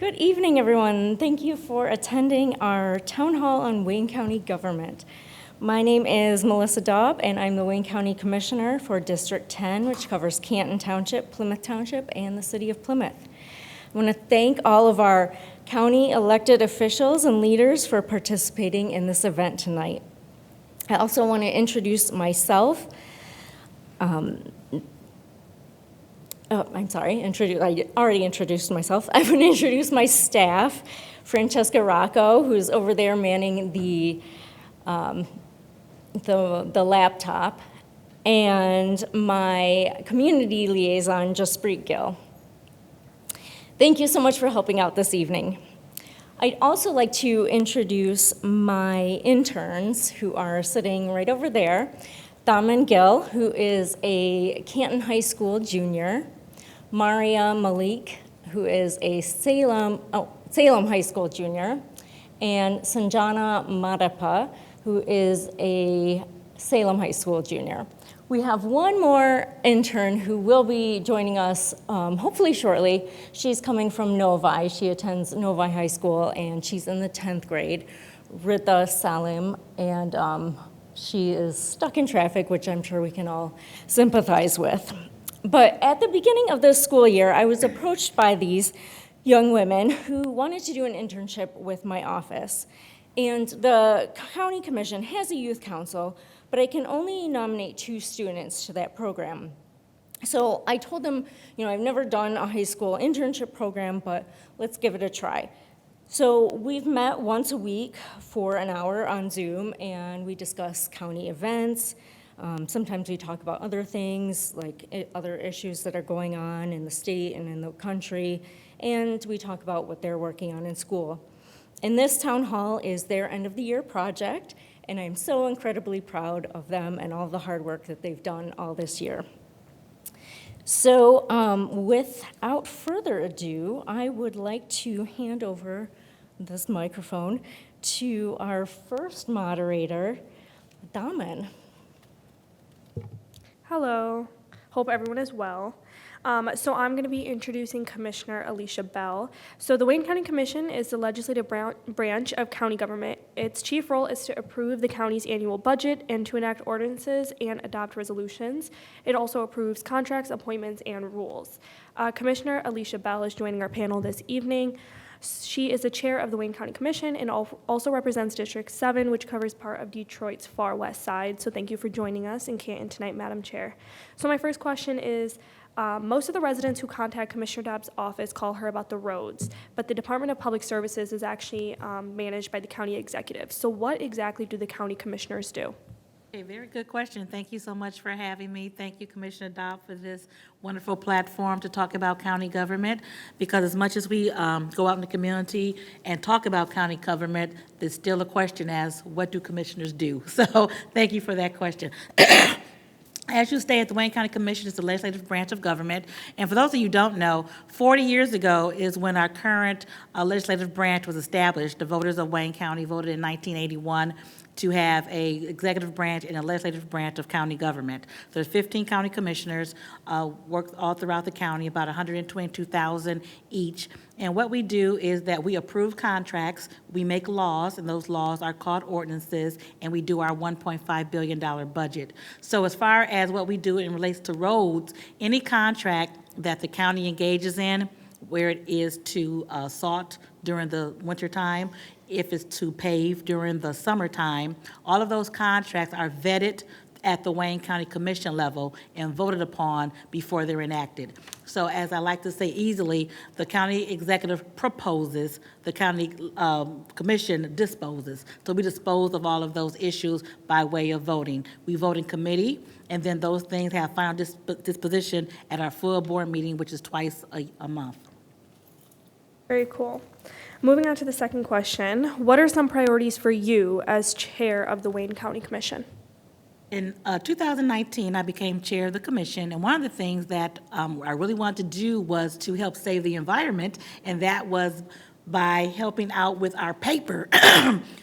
Good evening, everyone. Thank you for attending our town hall on Wayne County government. My name is Melissa Daub, and I'm the Wayne County Commissioner for District 10, which covers Canton Township, Plymouth Township, and the City of Plymouth. I want to thank all of our county elected officials and leaders for participating in this event tonight. I also want to introduce myself. I already introduced myself. I want to introduce my staff, Francesca Rocco, who's over there manning the laptop, and my community liaison, Jaspreet Gill. Thank you so much for helping out this evening. I'd also like to introduce my interns who are sitting right over there. Daub Gill, who is a Canton High School junior. Maria Malik, who is a Salem High School junior. And Sanjana Madappa, who is a Salem High School junior. We have one more intern who will be joining us hopefully shortly. She's coming from Novi. She attends Novi High School, and she's in the 10th grade, Rita Salim, and she is stuck in traffic, which I'm sure we can all sympathize with. But at the beginning of this school year, I was approached by these young women who wanted to do an internship with my office. And the county commission has a youth council, but I can only nominate 2 students to that program. So I told them, I've never done a high school internship program, but let's give it a try. So we've met once a week for an hour on Zoom, and we discuss county events. Sometimes we talk about other things, like other issues that are going on in the state and in the country, and we talk about what they're working on in school. And this town hall is their end of the year project, and I'm so incredibly proud of them and all the hard work that they've done all this year. So without further ado, I would like to hand over this microphone to our first moderator, Daub. Hello, hope everyone is well. So I'm going to be introducing Commissioner Alicia Bell. So the Wayne County Commission is the legislative branch of county government. Its chief role is to approve the county's annual budget and to enact ordinances and adopt resolutions. It also approves contracts, appointments, and rules. Commissioner Alicia Bell is joining our panel this evening. She is the chair of the Wayne County Commission and also represents District 7, which covers part of Detroit's far west side. So thank you for joining us in Canton tonight, Madam Chair. So my first question is, most of the residents who contact Commissioner Daub's office call her about the roads, but the Department of Public Services is actually managed by the county executive. So what exactly do the county commissioners do? Okay, very good question. Thank you so much for having me. Thank you, Commissioner Daub, for this wonderful platform to talk about county government, because as much as we go out in the community and talk about county government, there's still a question as, what do commissioners do? So thank you for that question. As you stated, the Wayne County Commission is the legislative branch of government. And for those of you who don't know, 40 years ago is when our current legislative branch was established. The voters of Wayne County voted in 1981 to have a executive branch and a legislative branch of county government. There's 15 county commissioners, work all throughout the county, about 122,000 each. And what we do is that we approve contracts, we make laws, and those laws are called ordinances, and we do our $1.5 billion budget. So as far as what we do in relates to roads, any contract that the county engages in, where it is to salt during the winter time, if it's to pave during the summertime, all of those contracts are vetted at the Wayne County Commission level and voted upon before they're enacted. So as I like to say easily, the county executive proposes, the county commission disposes. So we dispose of all of those issues by way of voting. We vote in committee, and then those things have final disposition at our full board meeting, which is twice a month. Very cool. Moving on to the second question, what are some priorities for you as chair of the Wayne County Commission? In 2019, I became chair of the commission, and one of the things that I really wanted to do was to help save the environment, and that was by helping out with our paper.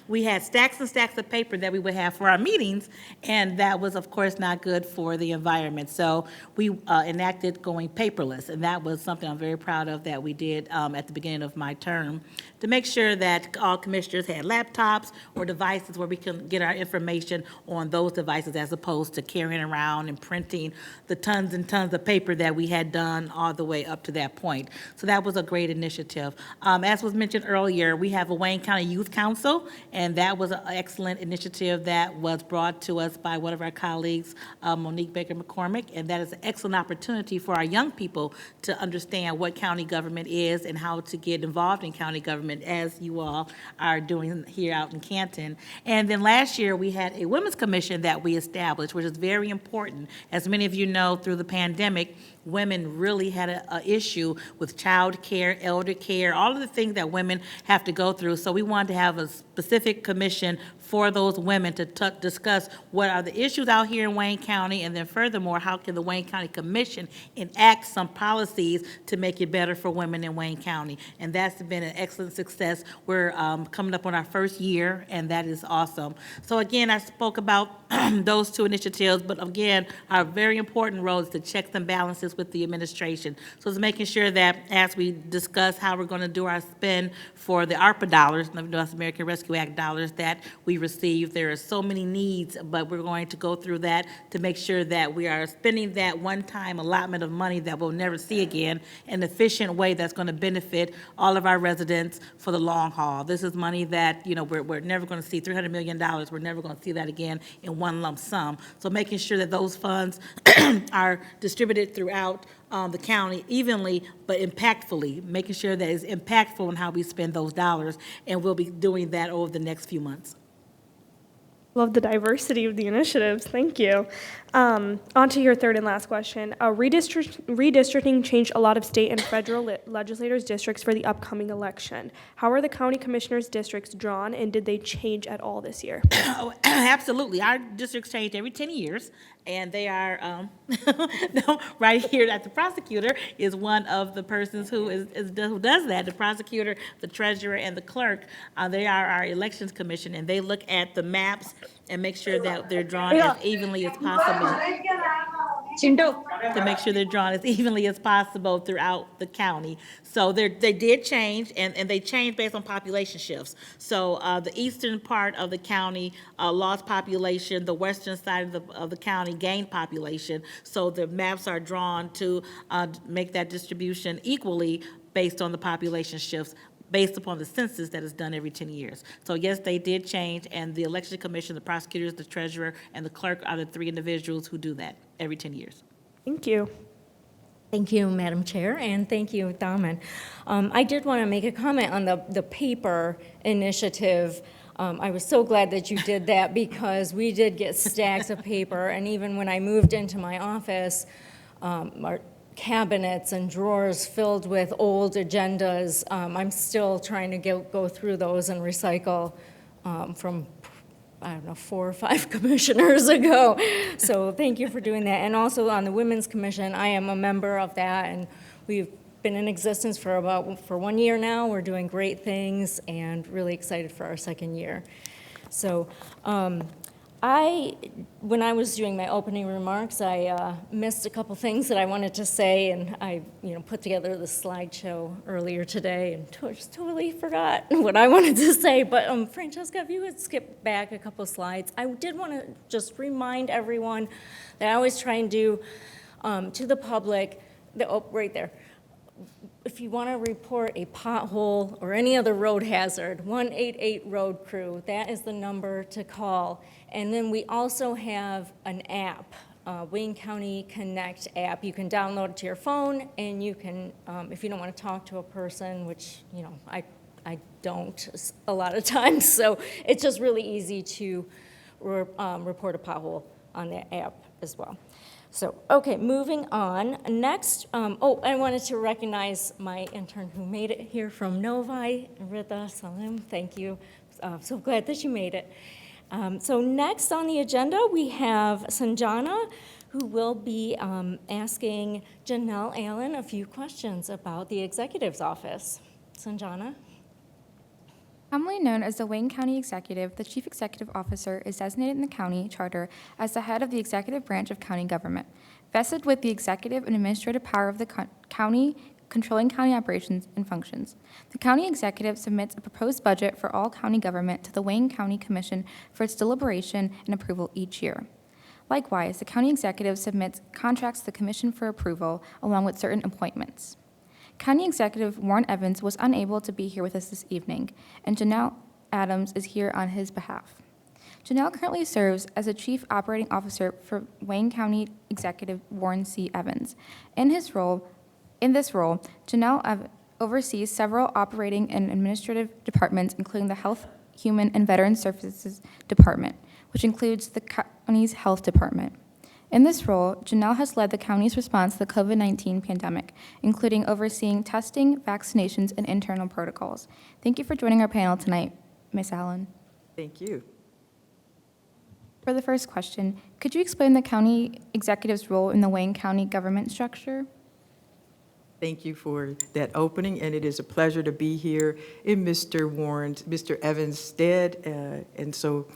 We had stacks and stacks of paper that we would have for our meetings, and that was, of course, not good for the environment. So we enacted going paperless, and that was something I'm very proud of that we did at the beginning of my term, to make sure that all commissioners had laptops or devices where we can get our information on those devices, as opposed to carrying around and printing the tons and tons of paper that we had done all the way up to that point. So that was a great initiative. As was mentioned earlier, we have a Wayne County Youth Council, and that was an excellent initiative that was brought to us by one of our colleagues, Monique Baker McCormick, and that is an excellent opportunity for our young people to understand what county government is and how to get involved in county government, as you all are doing here out in Canton. And then last year, we had a Women's Commission that we established, which is very important. As many of you know, through the pandemic, women really had an issue with child care, elder care, all of the things that women have to go through. So we wanted to have a specific commission for those women to discuss what are the issues out here in Wayne County, and then furthermore, how can the Wayne County Commission enact some policies to make it better for women in Wayne County. And that's been an excellent success. We're coming up on our first year, and that is awesome. So again, I spoke about those two initiatives, but again, our very important role is to checks and balances with the administration. So it's making sure that as we discuss how we're going to do our spend for the ARPA dollars, the North American Rescue Act dollars that we receive, there are so many needs, but we're going to go through that to make sure that we are spending that one-time allotment of money that we'll never see again in an efficient way that's going to benefit all of our residents for the long haul. This is money that, you know, we're never going to see $300 million. We're never going to see that again in one lump sum. So making sure that those funds are distributed throughout the county evenly but impactfully, making sure that it's impactful in how we spend those dollars, and we'll be doing that over the next few months. Love the diversity of the initiatives. Thank you. On to your third and last question. Redistricting changed a lot of state and federal legislators' districts for the upcoming election. How are the county commissioners' districts drawn, and did they change at all this year? Oh, absolutely. Our districts change every 10 years, and they are, no, right here at the prosecutor is one of the persons who who does that. The prosecutor, the treasurer, and the clerk, they are our elections commission, and they look at the maps and make sure that they're drawn as evenly as possible. To make sure they're drawn as evenly as possible throughout the county. So they did change, and they changed based on population shifts. So the eastern part of the county lost population, the western side of the county gained population. So the maps are drawn to make that distribution equally based on the population shifts, based upon the census that is done every 10 years. So yes, they did change, and the election commission, the prosecutors, the treasurer, and the clerk are the three individuals who do that every 10 years. Thank you. Thank you, Madam Chair, and thank you, Daman. I did want to make a comment on the paper initiative. I was so glad that you did that, because we did get stacks of paper, and even when I moved into my office, our cabinets and drawers filled with old agendas. I'm still trying to go through those and recycle from, I don't know, 4 or 5 commissioners ago. So thank you for doing that. And also on the Women's Commission, I am a member of that, and we've been in existence for 1 year now. We're doing great things and really excited for our second year. So when I was doing my opening remarks, I missed a couple things that I wanted to say, and I put together the slideshow earlier today and just totally forgot what I wanted to say. But Francesca, if you would skip back a couple slides, I did want to just remind everyone that I always try and do to the public, right there. If you want to report a pothole or any other road hazard, 188 Road Crew, that is the number to call. And then we also have an app, Wayne County Connect app. You can download it to your phone, and you can, if you don't want to talk to a person, which I don't a lot of times, so it's just really easy to report a pothole on that app as well. So, okay, moving on. Next, I wanted to recognize my intern who made it here from Novi, Rida Salim. Thank you. So glad that you made it. So next on the agenda, we have Sanjana, who will be asking Janelle Allen a few questions about the executive's office. Sanjana? Commonly known as the Wayne County Executive, the Chief Executive Officer is designated in the county charter as the head of the executive branch of county government, vested with the executive and administrative power of the county, controlling county operations and functions. The county executive submits a proposed budget for all county government to the Wayne County Commission for its deliberation and approval each year. Likewise, the county executive submits contracts to the commission for approval, along with certain appointments. County Executive Warren Evans was unable to be here with us this evening, and Janelle Adams is here on his behalf. Janelle currently serves as a Chief Operating Officer for Wayne County Executive Warren C. Evans. In this role, Janelle oversees several operating and administrative departments, including the Health, Human, and Veteran Services Department, which includes the county's health department. In this role, Janelle has led the county's response to the COVID-19 pandemic, including overseeing testing, vaccinations, and internal protocols. Thank you for joining our panel tonight, Ms. Allen. Thank you. For the first question, could you explain the county executive's role in the Wayne County government structure? Thank you for that opening, and it is a pleasure to be here in Mr. Evans' stead. And so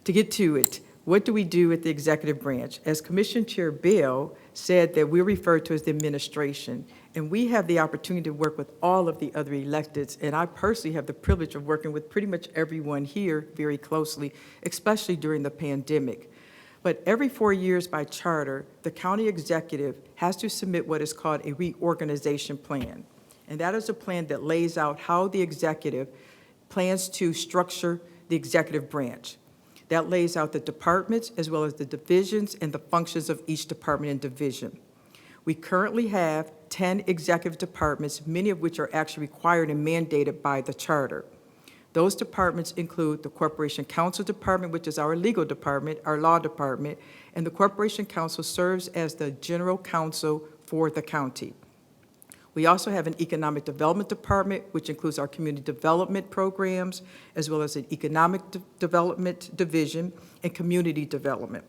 to get to it, what do we do at the executive branch? As Commission Chair Bell said, that we're referred to as the administration, and we have the opportunity to work with all of the other electeds, and I personally have the privilege of working with pretty much everyone here very closely, especially during the pandemic. But every 4 years by charter, the county executive has to submit what is called a reorganization plan, and that is a plan that lays out how the executive plans to structure the executive branch. That lays out the departments as well as the divisions and the functions of each department and division. We currently have 10 executive departments, many of which are actually required and mandated by the charter. Those departments include the Corporation Counsel Department, which is our legal department, our law department, and the Corporation Counsel serves as the general counsel for the county. We also have an Economic Development Department, which includes our community development programs, as well as an Economic Development Division and Community Development.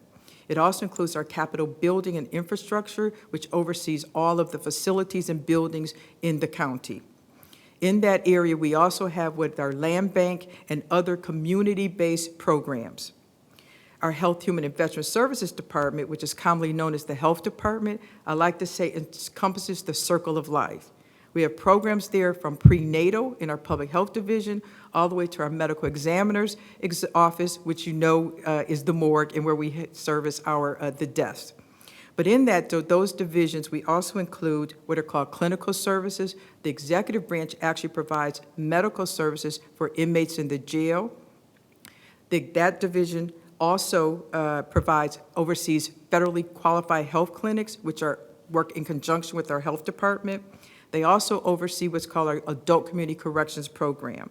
It also includes our Capital Building and Infrastructure, which oversees all of the facilities and buildings in the county. In that area, we also have with our Land Bank and other community-based programs. Our Health, Human, and Veteran Services Department, which is commonly known as the Health Department, I like to say encompasses the circle of life. We have programs there from prenatal in our Public Health Division, all the way to our Medical Examiner's Office, which you know is the morgue and where we service the deaths. But in those divisions, we also include what are called clinical services. The executive branch actually provides medical services for inmates in the jail. That division also oversees federally qualified health clinics, which work in conjunction with our health department. They also oversee what's called our Adult Community Corrections Program.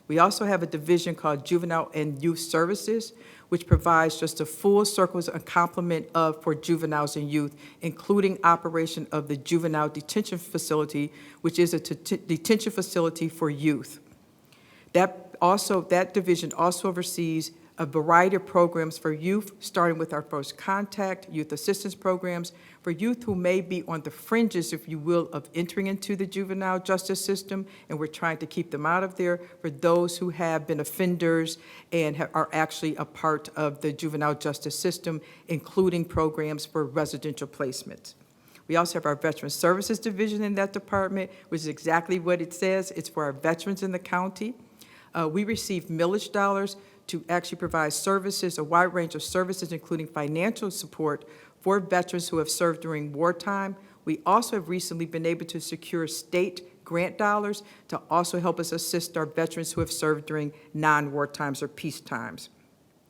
We also have a division called Juvenile and Youth Services, which provides just a full circle, a complement for juveniles and youth, including operation of the Juvenile Detention Facility, which is a detention facility for youth. That division also oversees a variety of programs for youth, starting with our First Contact, youth assistance programs, for youth who may be on the fringes, if you will, of entering into the juvenile justice system, and we're trying to keep them out of there, for those who have been offenders and are actually a part of the juvenile justice system, including programs for residential placements. We also have our Veteran Services Division in that department, which is exactly what it says. It's for our veterans in the county. We receive millage dollars to actually provide services, a wide range of services, including financial support for veterans who have served during wartime. We also have recently been able to secure state grant dollars to also help us assist our veterans who have served during non-war times or peace times.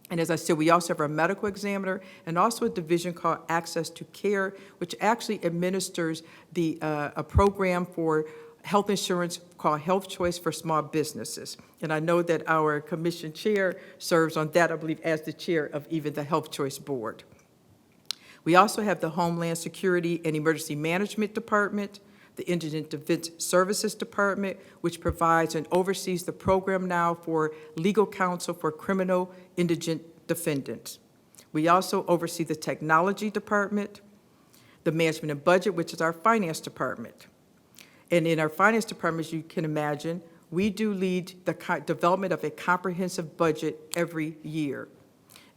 And as I said, we also have our medical examiner and also a division called Access to Care, which actually administers a program for health insurance called Health Choice for small businesses. And I know that our commission chair serves on that, I believe, as the chair of even the Health Choice Board. We also have the Homeland Security and Emergency Management Department, the Indigent Defense Services Department, which provides and oversees the program now for legal counsel for criminal indigent defendants. We also oversee the Technology Department, the Management and Budget, which is our Finance Department. And in our Finance Department, as you can imagine, we do lead the development of a comprehensive budget every year.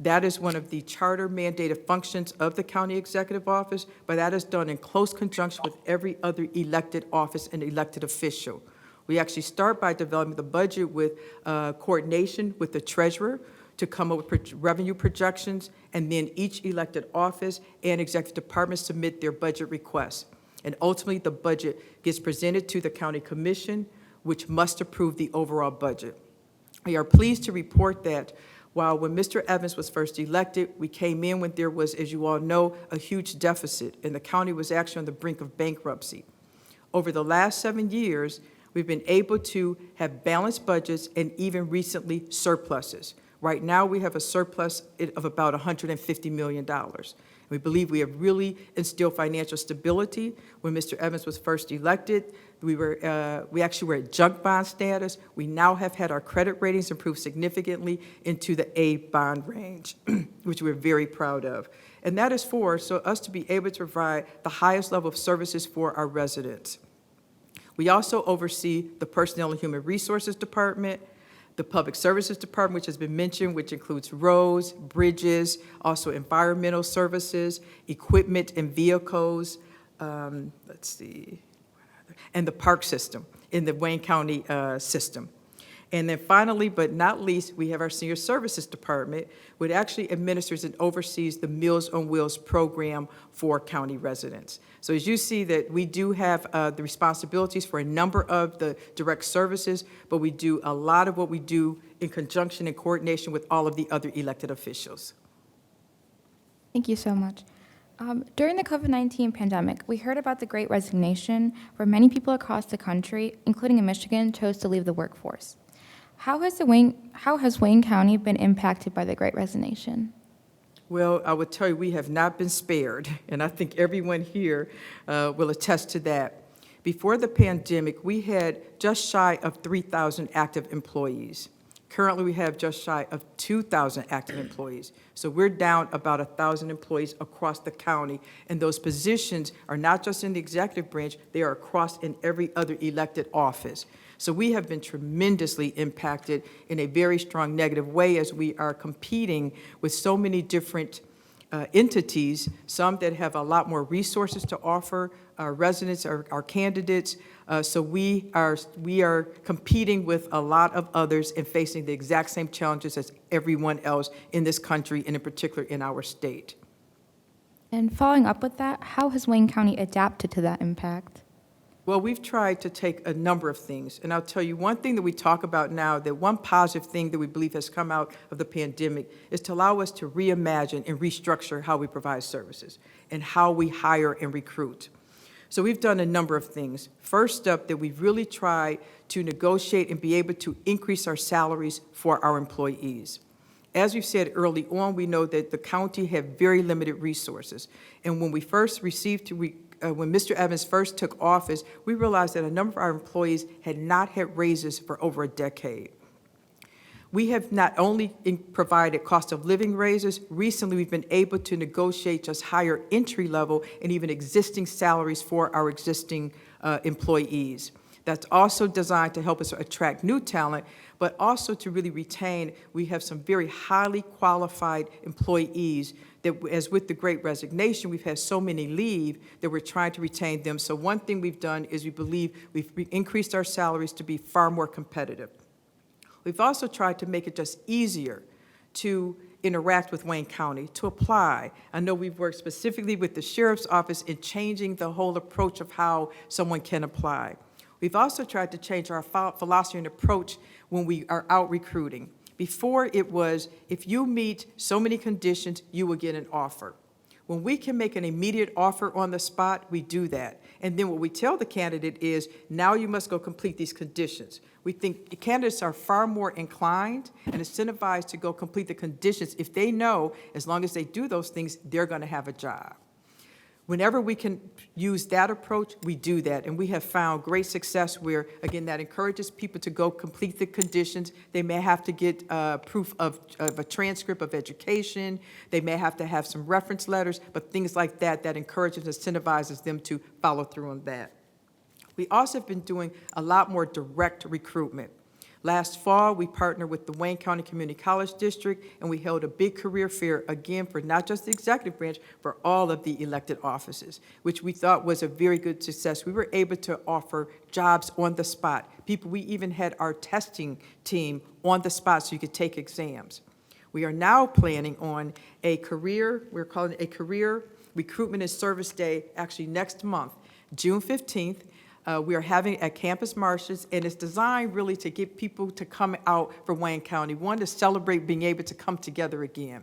That is one of the charter mandated functions of the county executive office, but that is done in close conjunction with every other elected office and elected official. We actually start by developing the budget with coordination with the treasurer to come up with revenue projections, and then each elected office and executive department submit their budget requests. And ultimately, the budget gets presented to the county commission, which must approve the overall budget. We are pleased to report that while when Mr. Evans was first elected, we came in when there was, as you all know, a huge deficit, and the county was actually on the brink of bankruptcy. Over the last 7 years, we've been able to have balanced budgets and even recently surpluses. Right now, we have a surplus of about $150 million. We believe we have really instilled financial stability. When Mr. Evans was first elected, we actually were at junk bond status. We now have had our credit ratings improve significantly into the A bond range, which we're very proud of. And that is for us to be able to provide the highest level of services for our residents. We also oversee the Personnel and Human Resources Department, the Public Services Department, which has been mentioned, which includes roads, bridges, also environmental services, equipment and vehicles, and the park system in the Wayne County system. And then finally, but not least, we have our Senior Services Department, which actually administers and oversees the Meals on Wheels program for county residents. So as you see that we do have the responsibilities for a number of the direct services, but we do a lot of what we do in conjunction and coordination with all of the other elected officials. Thank you so much. During the COVID-19 pandemic, we heard about the Great Resignation, where many people across the country, including in Michigan, chose to leave the workforce. How has Wayne County been impacted by the Great Resignation? Well, I would tell you we have not been spared, and I think everyone here will attest to that. Before the pandemic, we had just shy of 3,000 active employees. Currently, we have just shy of 2,000 active employees. So we're down about 1,000 employees across the county, and those positions are not just in the executive branch, they are across in every other elected office. So we have been tremendously impacted in a very strong negative way as we are competing with so many different entities, some that have a lot more resources to offer our residents, our candidates. So we are competing with a lot of others and facing the exact same challenges as everyone else in this country, and in particular in our state. And following up with that, how has Wayne County adapted to that impact? Well, we've tried to take a number of things, and I'll tell you one thing that we talk about now, that one positive thing that we believe has come out of the pandemic is to allow us to reimagine and restructure how we provide services and how we hire and recruit. So we've done a number of things. First up, that we've really tried to negotiate and be able to increase our salaries for our employees. As we've said early on, we know that the county had very limited resources, and when we first received when Mr. Evans first took office, we realized that a number of our employees had not had raises for over a decade. We have not only provided cost of living raises, recently we've been able to negotiate just higher entry level and even existing salaries for our existing employees. That's also designed to help us attract new talent, but also to really retain. We have some very highly qualified employees that, as with the Great Resignation, we've had so many leave that we're trying to retain them. So one thing we've done is we believe we've increased our salaries to be far more competitive. We've also tried to make it just easier to interact with Wayne County, to apply. I know we've worked specifically with the Sheriff's Office in changing the whole approach of how someone can apply. We've also tried to change our philosophy and approach when we are out recruiting. Before it was, if you meet so many conditions, you will get an offer. When we can make an immediate offer on the spot, we do that. And then what we tell the candidate is, now you must go complete these conditions. We think candidates are far more inclined and incentivized to go complete the conditions if they know, as long as they do those things, they're going to have a job. Whenever we can use that approach, we do that, and we have found great success where, again, that encourages people to go complete the conditions. They may have to get proof of a transcript of education. They may have to have some reference letters, but things like that, that encourages and incentivizes them to follow through on that. We also have been doing a lot more direct recruitment. Last fall, we partnered with the Wayne County Community College District, and we held a big career fair, again, for not just the executive branch, for all of the elected offices, which we thought was a very good success. We were able to offer jobs on the spot. We even had our testing team on the spot so you could take exams. We are now planning on we're calling it a career recruitment and service day, actually next month, June 15th. We are having it at Campus Martius, and it's designed really to get people to come out for Wayne County. One, to celebrate being able to come together again.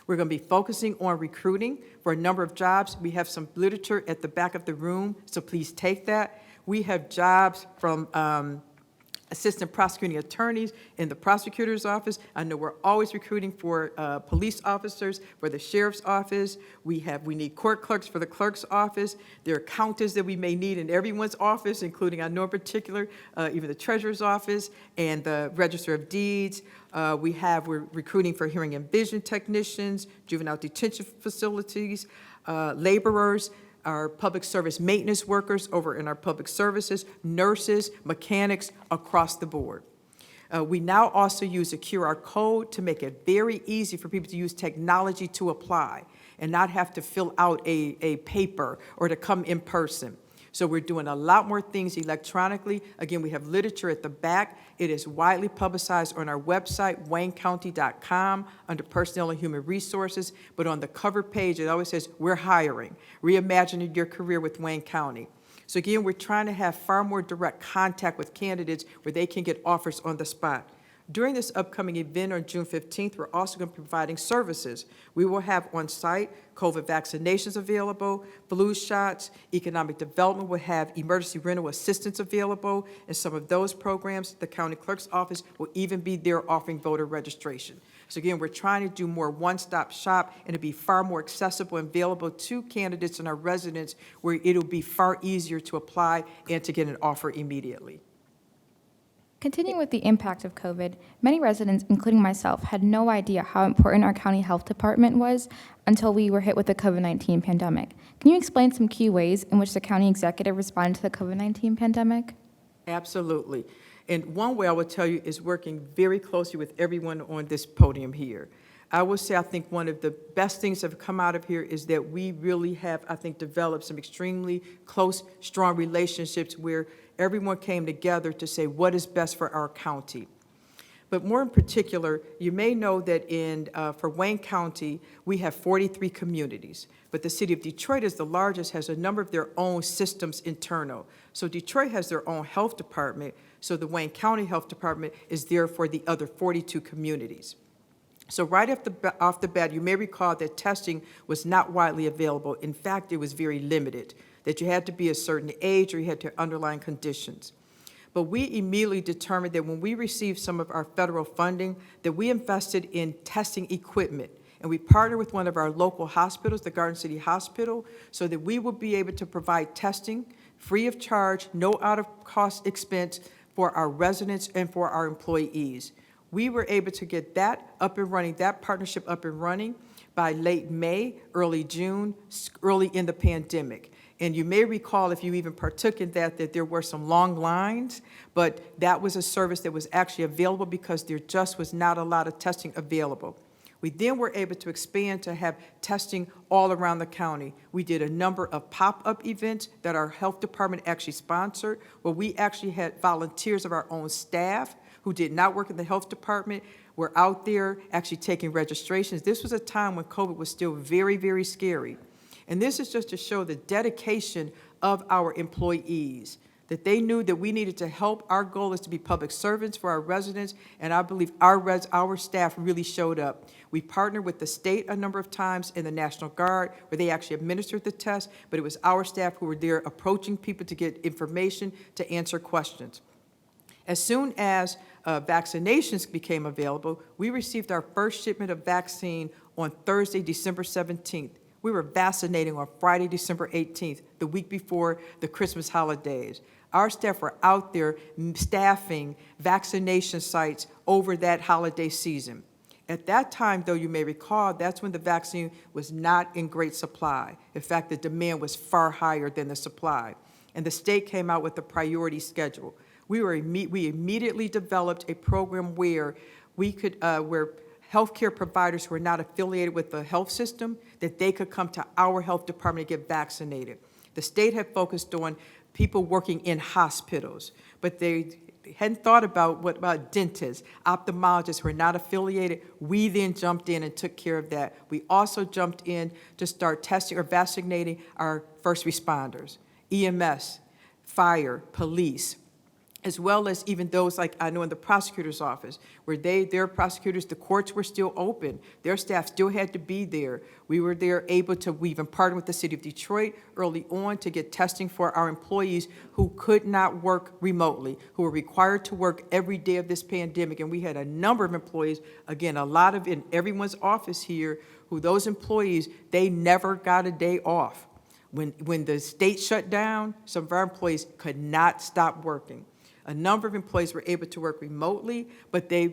We're going to be focusing on recruiting for a number of jobs. We have some literature at the back of the room, so please take that. We have jobs from assistant prosecuting attorneys in the prosecutor's office. I know we're always recruiting for police officers, for the sheriff's office. We need court clerks for the clerk's office. There are accountants that we may need in everyone's office, including, I know in particular, even the treasurer's office and the register of deeds. We're recruiting for hearing and vision technicians, juvenile detention facilities, laborers, our public service maintenance workers over in our public services, nurses, mechanics, across the board. We now also use a QR code to make it very easy for people to use technology to apply and not have to fill out a paper or to come in person. So we're doing a lot more things electronically. Again, we have literature at the back. It is widely publicized on our website, waynecounty.com, under Personnel and Human Resources. But on the cover page, it always says, we're hiring, reimagining your career with Wayne County. So again, we're trying to have far more direct contact with candidates where they can get offers on the spot. During this upcoming event on June 15th, we're also going to be providing services. We will have on-site COVID vaccinations available, flu shots, economic development will have emergency rental assistance available, and some of those programs, the county clerk's office will even be there offering voter registration. So again, we're trying to do more one-stop shop and to be far more accessible and available to candidates and our residents where it'll be far easier to apply and to get an offer immediately. Continuing with the impact of COVID, many residents, including myself, had no idea how important our county health department was until we were hit with the COVID-19 pandemic. Can you explain some key ways in which the county executive responded to the COVID-19 pandemic? Absolutely. And one way I would tell you is working very closely with everyone on this podium here. I would say I think one of the best things that have come out of here is that we really have, I think, developed some extremely close, strong relationships where everyone came together to say what is best for our county. But more in particular, you may know that for Wayne County, we have 43 communities, but the city of Detroit is the largest, has a number of their own systems internal. So Detroit has their own health department, so the Wayne County Health Department is there for the other 42 communities. So right off the bat, you may recall that testing was not widely available. In fact, it was very limited, that you had to be a certain age or you had to have underlying conditions. But we immediately determined that when we received some of our federal funding, that we invested in testing equipment. And we partnered with one of our local hospitals, the Garden City Hospital, so that we would be able to provide testing free of charge, no out-of-cost expense for our residents and for our employees. We were able to get that up and running, that partnership up and running by late May, early June, early in the pandemic. And you may recall, if you even partook in that there were some long lines, but that was a service that was actually available because there just was not a lot of testing available. We then were able to expand to have testing all around the county. We did a number of pop-up events that our health department actually sponsored, where we actually had volunteers of our own staff who did not work in the health department were out there actually taking registrations. This was a time when COVID was still very, very scary. And this is just to show the dedication of our employees, that they knew that we needed to help. Our goal is to be public servants for our residents, and I believe our staff really showed up. We partnered with the state a number of times and the National Guard, where they actually administered the test, but it was our staff who were there approaching people to get information, to answer questions. As soon as vaccinations became available, we received our first shipment of vaccine on Thursday, December 17th. We were vaccinating on Friday, December 18th, the week before the Christmas holidays. Our staff were out there staffing vaccination sites over that holiday season. At that time, though, you may recall, that's when the vaccine was not in great supply. In fact, the demand was far higher than the supply. and the state came out with a priority schedule. We immediately developed a program where we could, where healthcare providers who are not affiliated with the health system, that they could come to our health department to get vaccinated. The state had focused on people working in hospitals, but they hadn't thought about what about dentists, ophthalmologists who are not affiliated. We then jumped in and took care of that. We also jumped in to start testing or vaccinating our first responders, EMS, fire, police, as well as even those like I know in the prosecutor's office, where their prosecutors, the courts were still open. Their staff still had to be there. We were there able to, we even partnered with the city of Detroit early on to get testing for our employees who could not work remotely, who were required to work every day of this pandemic. And we had a number of employees, again, a lot of in everyone's office here, who those employees, they never got a day off. When the state shut down, some of our employees could not stop working. A number of employees were able to work remotely, but they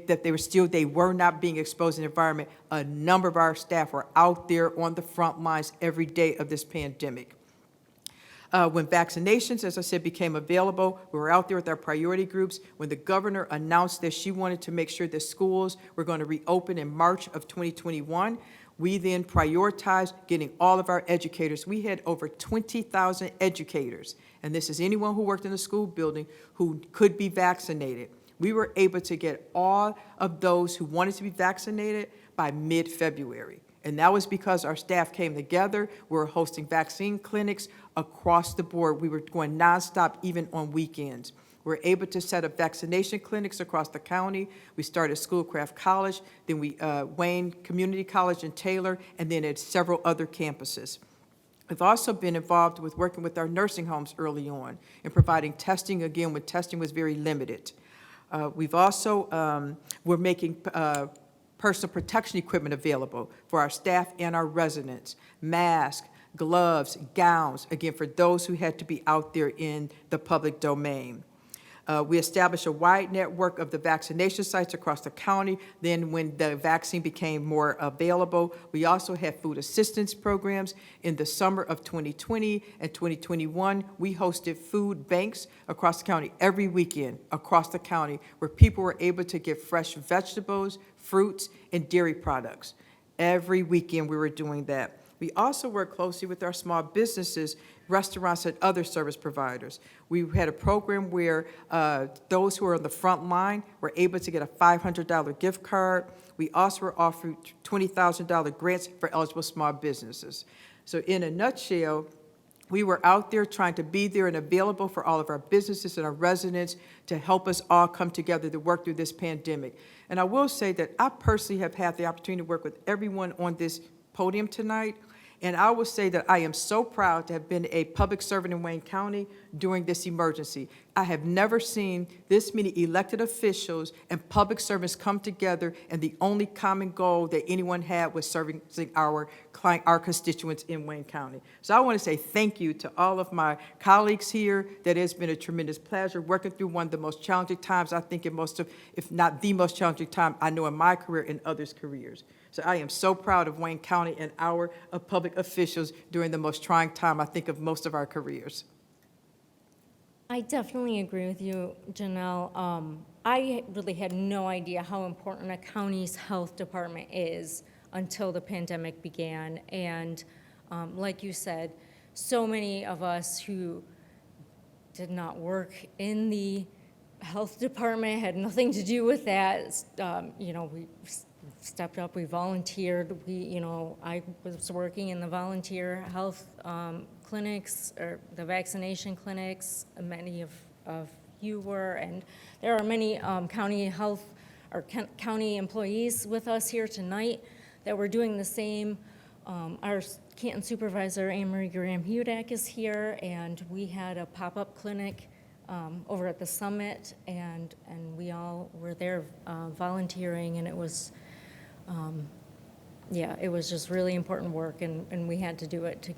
were not being exposed in the environment. A number of our staff were out there on the front lines every day of this pandemic. When vaccinations, as I said, became available, we were out there with our priority groups. When the governor announced that she wanted to make sure that schools were going to reopen in March of 2021, we then prioritized getting all of our educators. We had over 20,000 educators, and this is anyone who worked in a school building who could be vaccinated. We were able to get all of those who wanted to be vaccinated by mid-February. And that was because our staff came together. We were hosting vaccine clinics across the board. We were going nonstop, even on weekends. We were able to set up vaccination clinics across the county. We started Schoolcraft College, then Wayne Community College in Taylor, and then at several other campuses. We've also been involved with working with our nursing homes early on and providing testing, again, when testing was very limited. We've also, we're making personal protection equipment available for our staff and our residents, masks, gloves, gowns, again, for those who had to be out there in the public domain. We established a wide network of the vaccination sites across the county. Then when the vaccine became more available, we also had food assistance programs. In the summer of 2020 and 2021, we hosted food banks across the county every weekend across the county where people were able to get fresh vegetables, fruits, and dairy products. Every weekend we were doing that. We also work closely with our small businesses, restaurants, and other service providers. We had a program where those who are on the front line were able to get a $500 gift card. We also were offering $20,000 grants for eligible small businesses. So in a nutshell, we were out there trying to be there and available for all of our businesses and our residents to help us all come together to work through this pandemic. And I will say that I personally have had the opportunity to work with everyone on this podium tonight. And I will say that I am so proud to have been a public servant in Wayne County during this emergency. I have never seen this many elected officials and public servants come together, and the only common goal that anyone had was serving our constituents in Wayne County. So I want to say thank you to all of my colleagues here. That has been a tremendous pleasure working through one of the most challenging times, I think, in most of, if not the most challenging time I know in my career and others' careers. So I am so proud of Wayne County and our public officials during the most trying time, I think, of most of our careers. I definitely agree with you, Janelle. I really had no idea how important a county's health department is until the pandemic began. And like you said, so many of us who did not work in the health department, had nothing to do with that, we stepped up, we volunteered, I was working in the volunteer health clinics, or the vaccination clinics, many of you were, and there are many county health, or county employees with us here tonight that were doing the same. Our Canton supervisor, Anne-Marie Graham-Hudak, is here, and we had a pop-up clinic over at the summit, and we all were there volunteering, and it was, it was just really important work, and we had to do it to,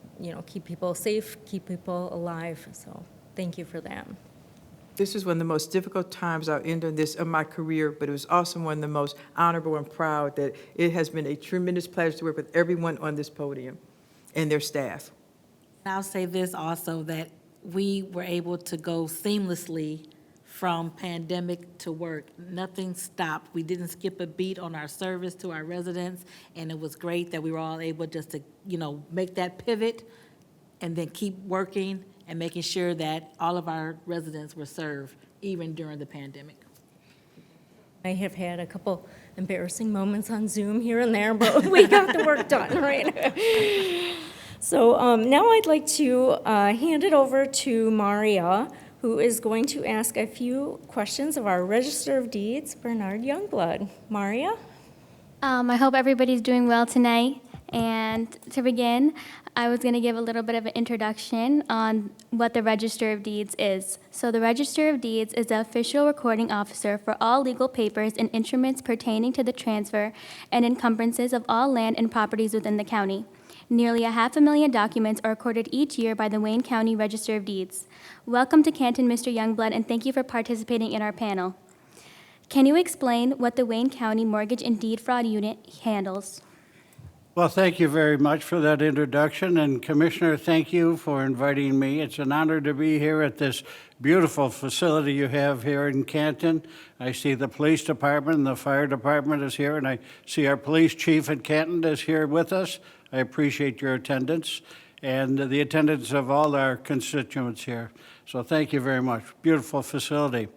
keep people safe, keep people alive, so thank you for that. This is one of the most difficult times I've entered this of my career, but it was also one of the most honorable and proud that it has been a tremendous pleasure to work with everyone on this podium and their staff. I'll say this also, that we were able to go seamlessly from pandemic to work. Nothing stopped. We didn't skip a beat on our service to our residents, and it was great that we were all able just to, make that pivot and then keep working and making sure that all of our residents were served, even during the pandemic. I have had a couple embarrassing moments on Zoom here and there, but we got the work done, right? So now I'd like to hand it over to Maria, who is going to ask a few questions of our Register of Deeds, Bernard Youngblood. Maria? I hope everybody's doing well tonight. And to begin, I was going to give a little bit of an introduction on what the Register of Deeds is. So the Register of Deeds is the official recording officer for all legal papers and instruments pertaining to the transfer and encumbrances of all land and properties within the county. Nearly 500,000 documents are recorded each year by the Wayne County Register of Deeds. Welcome to Canton, Mr. Youngblood, and thank you for participating in our panel. Can you explain what the Wayne County Mortgage and Deed Fraud Unit handles? Well, thank you very much for that introduction, and Commissioner, thank you for inviting me. It's an honor to be here at this beautiful facility you have here in Canton. I see the police department and the fire department is here, and I see our police chief in Canton is here with us. I appreciate your attendance and the attendance of all our constituents here. So thank you very much. Beautiful facility.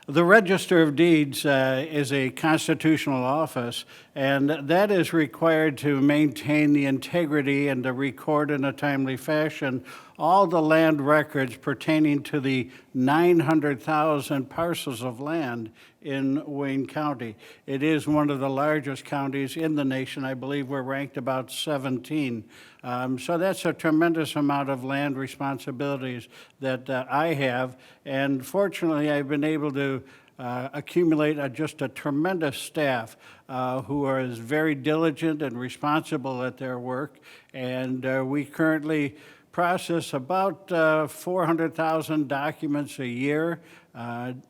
The Register of Deeds is a constitutional office, and that is required to maintain the integrity and to record in a timely fashion all the land records pertaining to the 900,000 parcels of land in Wayne County. It is one of the largest counties in the nation. I believe we're ranked about 17. So that's a tremendous amount of land responsibilities that I have. And fortunately, I've been able to accumulate just a tremendous staff who are very diligent and responsible at their work. And we currently process about 400,000 documents a year.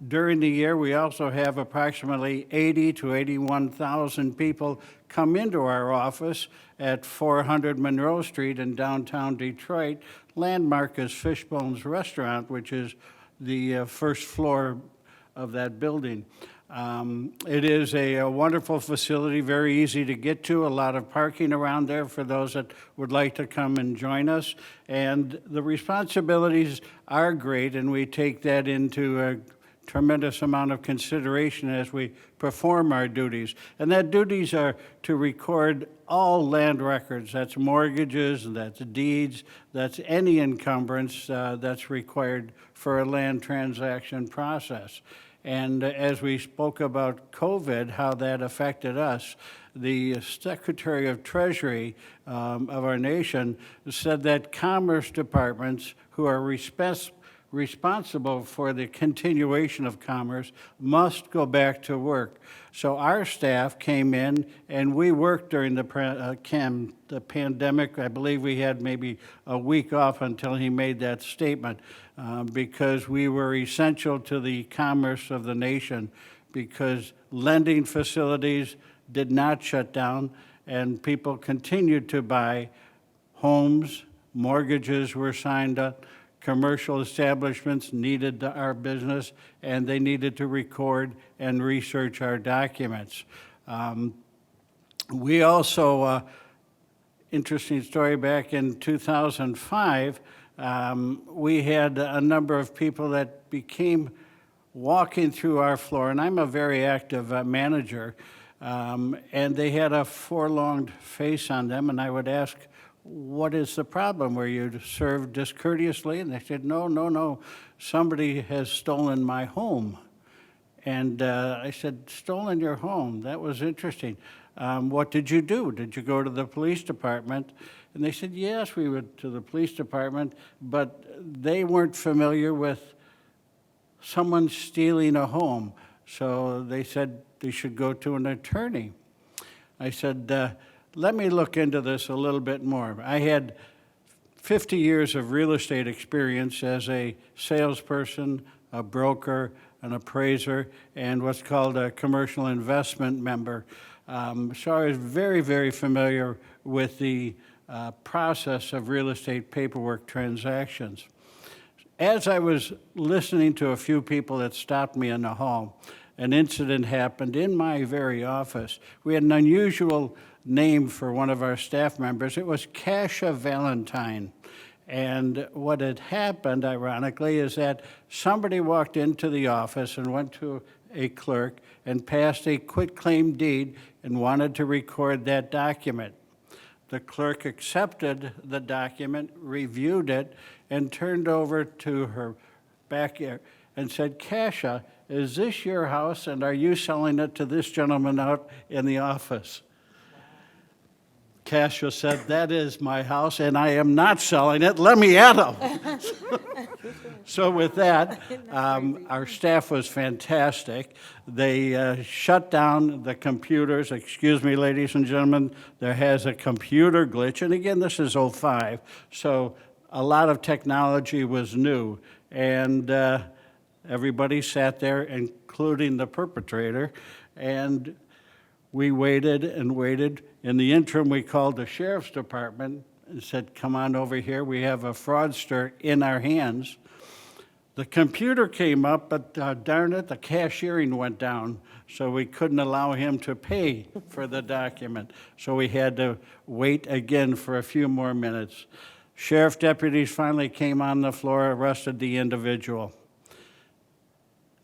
During the year, we also have approximately 80 to 81,000 people come into our office at 400 Monroe Street in downtown Detroit. Landmark is Fishbone's Restaurant, which is the first floor of that building. It is a wonderful facility, very easy to get to, a lot of parking around there for those that would like to come and join us. And the responsibilities are great, and we take that into a tremendous amount of consideration as we perform our duties. And that duties are to record all land records. That's mortgages, that's deeds, that's any encumbrance that's required for a land transaction process. And as we spoke about COVID, how that affected us, the Secretary of Treasury of our nation said that commerce departments who are responsible for the continuation of commerce must go back to work. So our staff came in and we worked during the pandemic. I believe we had maybe a week off until he made that statement because we were essential to the commerce of the nation, because lending facilities did not shut down and people continued to buy homes, mortgages were signed up, commercial establishments needed our business, and they needed to record and research our documents. We also, interesting story, back in 2005, we had a number of people that became walking through our floor, and I'm a very active manager, and they had a forlorn face on them, and I would ask, what is the problem? Were you served discourteously? And they said, no, somebody has stolen my home. And I said, stolen your home? That was interesting. What did you do? Did you go to the police department? And they said, yes, we went to the police department, but they weren't familiar with someone stealing a home. So they said they should go to an attorney. I said, let me look into this a little bit more. I had 50 years of real estate experience as a salesperson, a broker, an appraiser, and what's called a commercial investment member. So I was very, very familiar with the process of real estate paperwork transactions. As I was listening to a few people that stopped me in the hall, an incident happened in my very office. We had an unusual name for one of our staff members. It was Kasha Valentine. And what had happened, ironically, is that somebody walked into the office and went to a clerk and passed a quitclaim deed and wanted to record that document. The clerk accepted the document, reviewed it, and turned over to her back ear and said, Kasha, is this your house, and are you selling it to this gentleman out in the office? Kasha said, that is my house, and I am not selling it. Let me at him. So with that, our staff was fantastic. They shut down the computers. Excuse me, ladies and gentlemen, there has a computer glitch. And again, this is '05, so a lot of technology was new. And everybody sat there, including the perpetrator, and we waited and waited. In the interim, we called the sheriff's department and said, come on over here. We have a fraudster in our hands. The computer came up, but darn it, the cashiering went down, so we couldn't allow him to pay for the document. So we had to wait again for a few more minutes. Sheriff deputies finally came on the floor, arrested the individual.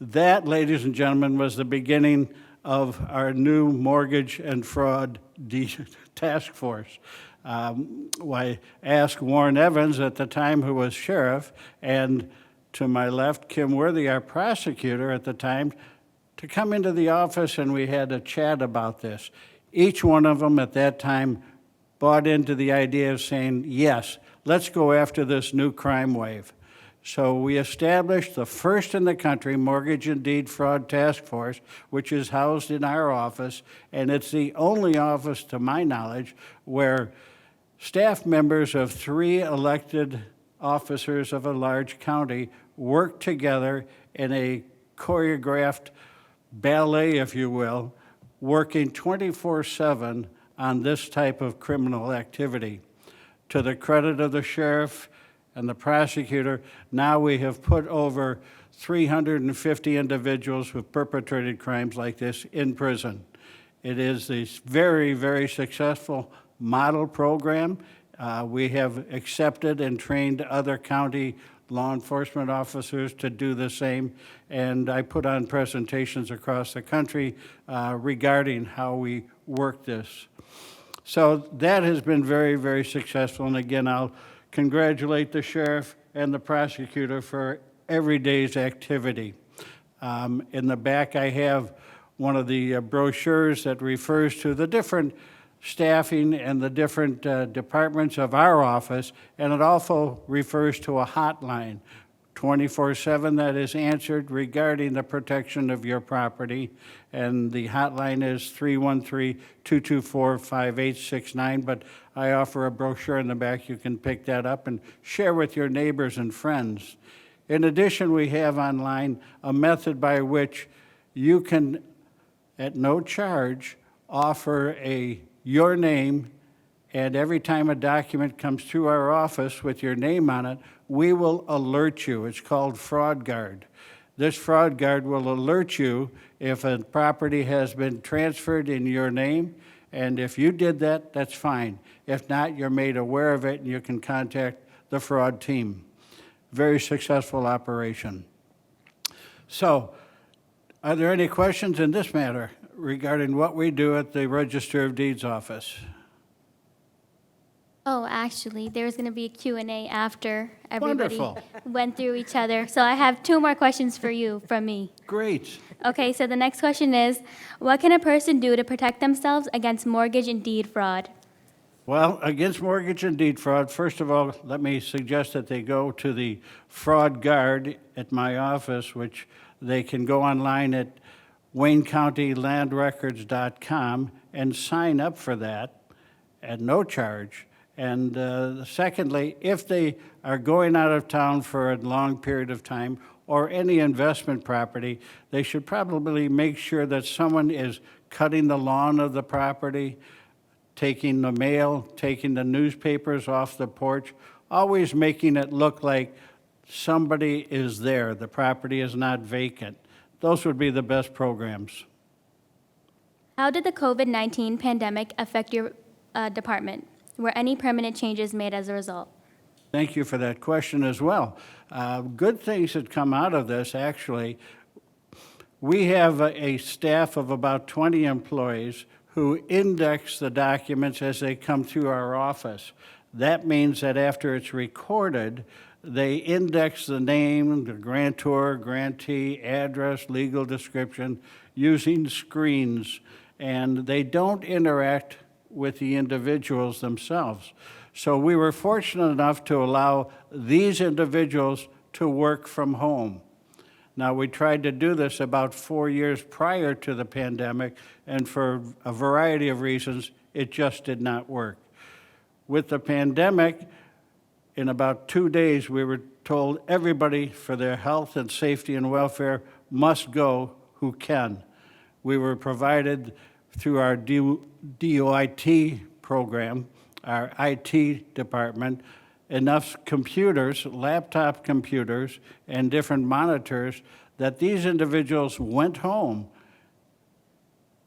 That, ladies and gentlemen, was the beginning of our new mortgage and fraud task force. I asked Warren Evans at the time, who was sheriff, and to my left, Kim Worthy, our prosecutor at the time, to come into the office, and we had a chat about this. Each one of them at that time bought into the idea of saying, yes, let's go after this new crime wave. So we established the first in the country mortgage and deed fraud task force, which is housed in our office, and it's the only office, to my knowledge, where staff members of 3 elected officers of a large county work together in a choreographed ballet, if you will, working 24/7 on this type of criminal activity. To the credit of the sheriff and the prosecutor, now we have put over 350 individuals who've perpetrated crimes like this in prison. It is a very, very successful model program. We have accepted and trained other county law enforcement officers to do the same, and I put on presentations across the country regarding how we work this. So that has been very, very successful, and again, I'll congratulate the sheriff and the prosecutor for every day's activity. In the back, I have one of the brochures that refers to the different staffing and the different departments of our office, and it also refers to a hotline, 24/7, that is answered regarding the protection of your property, and the hotline is 313-224-5869, but I offer a brochure in the back. You can pick that up and share with your neighbors and friends. In addition, we have online a method by which you can, at no charge, offer your name, and every time a document comes through our office with your name on it, we will alert you. It's called Fraud Guard. This Fraud Guard will alert you if a property has been transferred in your name, and if you did that, that's fine. If not, you're made aware of it, and you can contact the fraud team. Very successful operation. So, are there any questions in this matter regarding what we do at the Register of Deeds office? Oh, actually, there's going to be a Q&A after everybody Wonderful. went through each other. So I have 2 more questions for you from me. Great. Okay, so the next question is, what can a person do to protect themselves against mortgage and deed fraud? Well, against mortgage and deed fraud, first of all, let me suggest that they go to the Fraud Guard at my office, which they can go online at WayneCountyLandRecords.com and sign up for that at no charge. And secondly, if they are going out of town for a long period of time or any investment property, they should probably make sure that someone is cutting the lawn of the property, taking the mail, taking the newspapers off the porch, always making it look like somebody is there, the property is not vacant. Those would be the best programs. How did the COVID-19 pandemic affect your department? Were any permanent changes made as a result? Thank you for that question as well. Good things that come out of this, actually. We have a staff of about 20 employees who index the documents as they come through our office. That means that after it's recorded, they index the name, the grantor, grantee, address, legal description, using screens, and they don't interact with the individuals themselves. So we were fortunate enough to allow these individuals to work from home. Now, we tried to do this about 4 years prior to the pandemic, and for a variety of reasons, it just did not work. With the pandemic, in about 2 days, we were told everybody, for their health and safety and welfare, must go who can. We were provided through our DOIT program, our IT department, enough computers, laptop computers, and different monitors that these individuals went home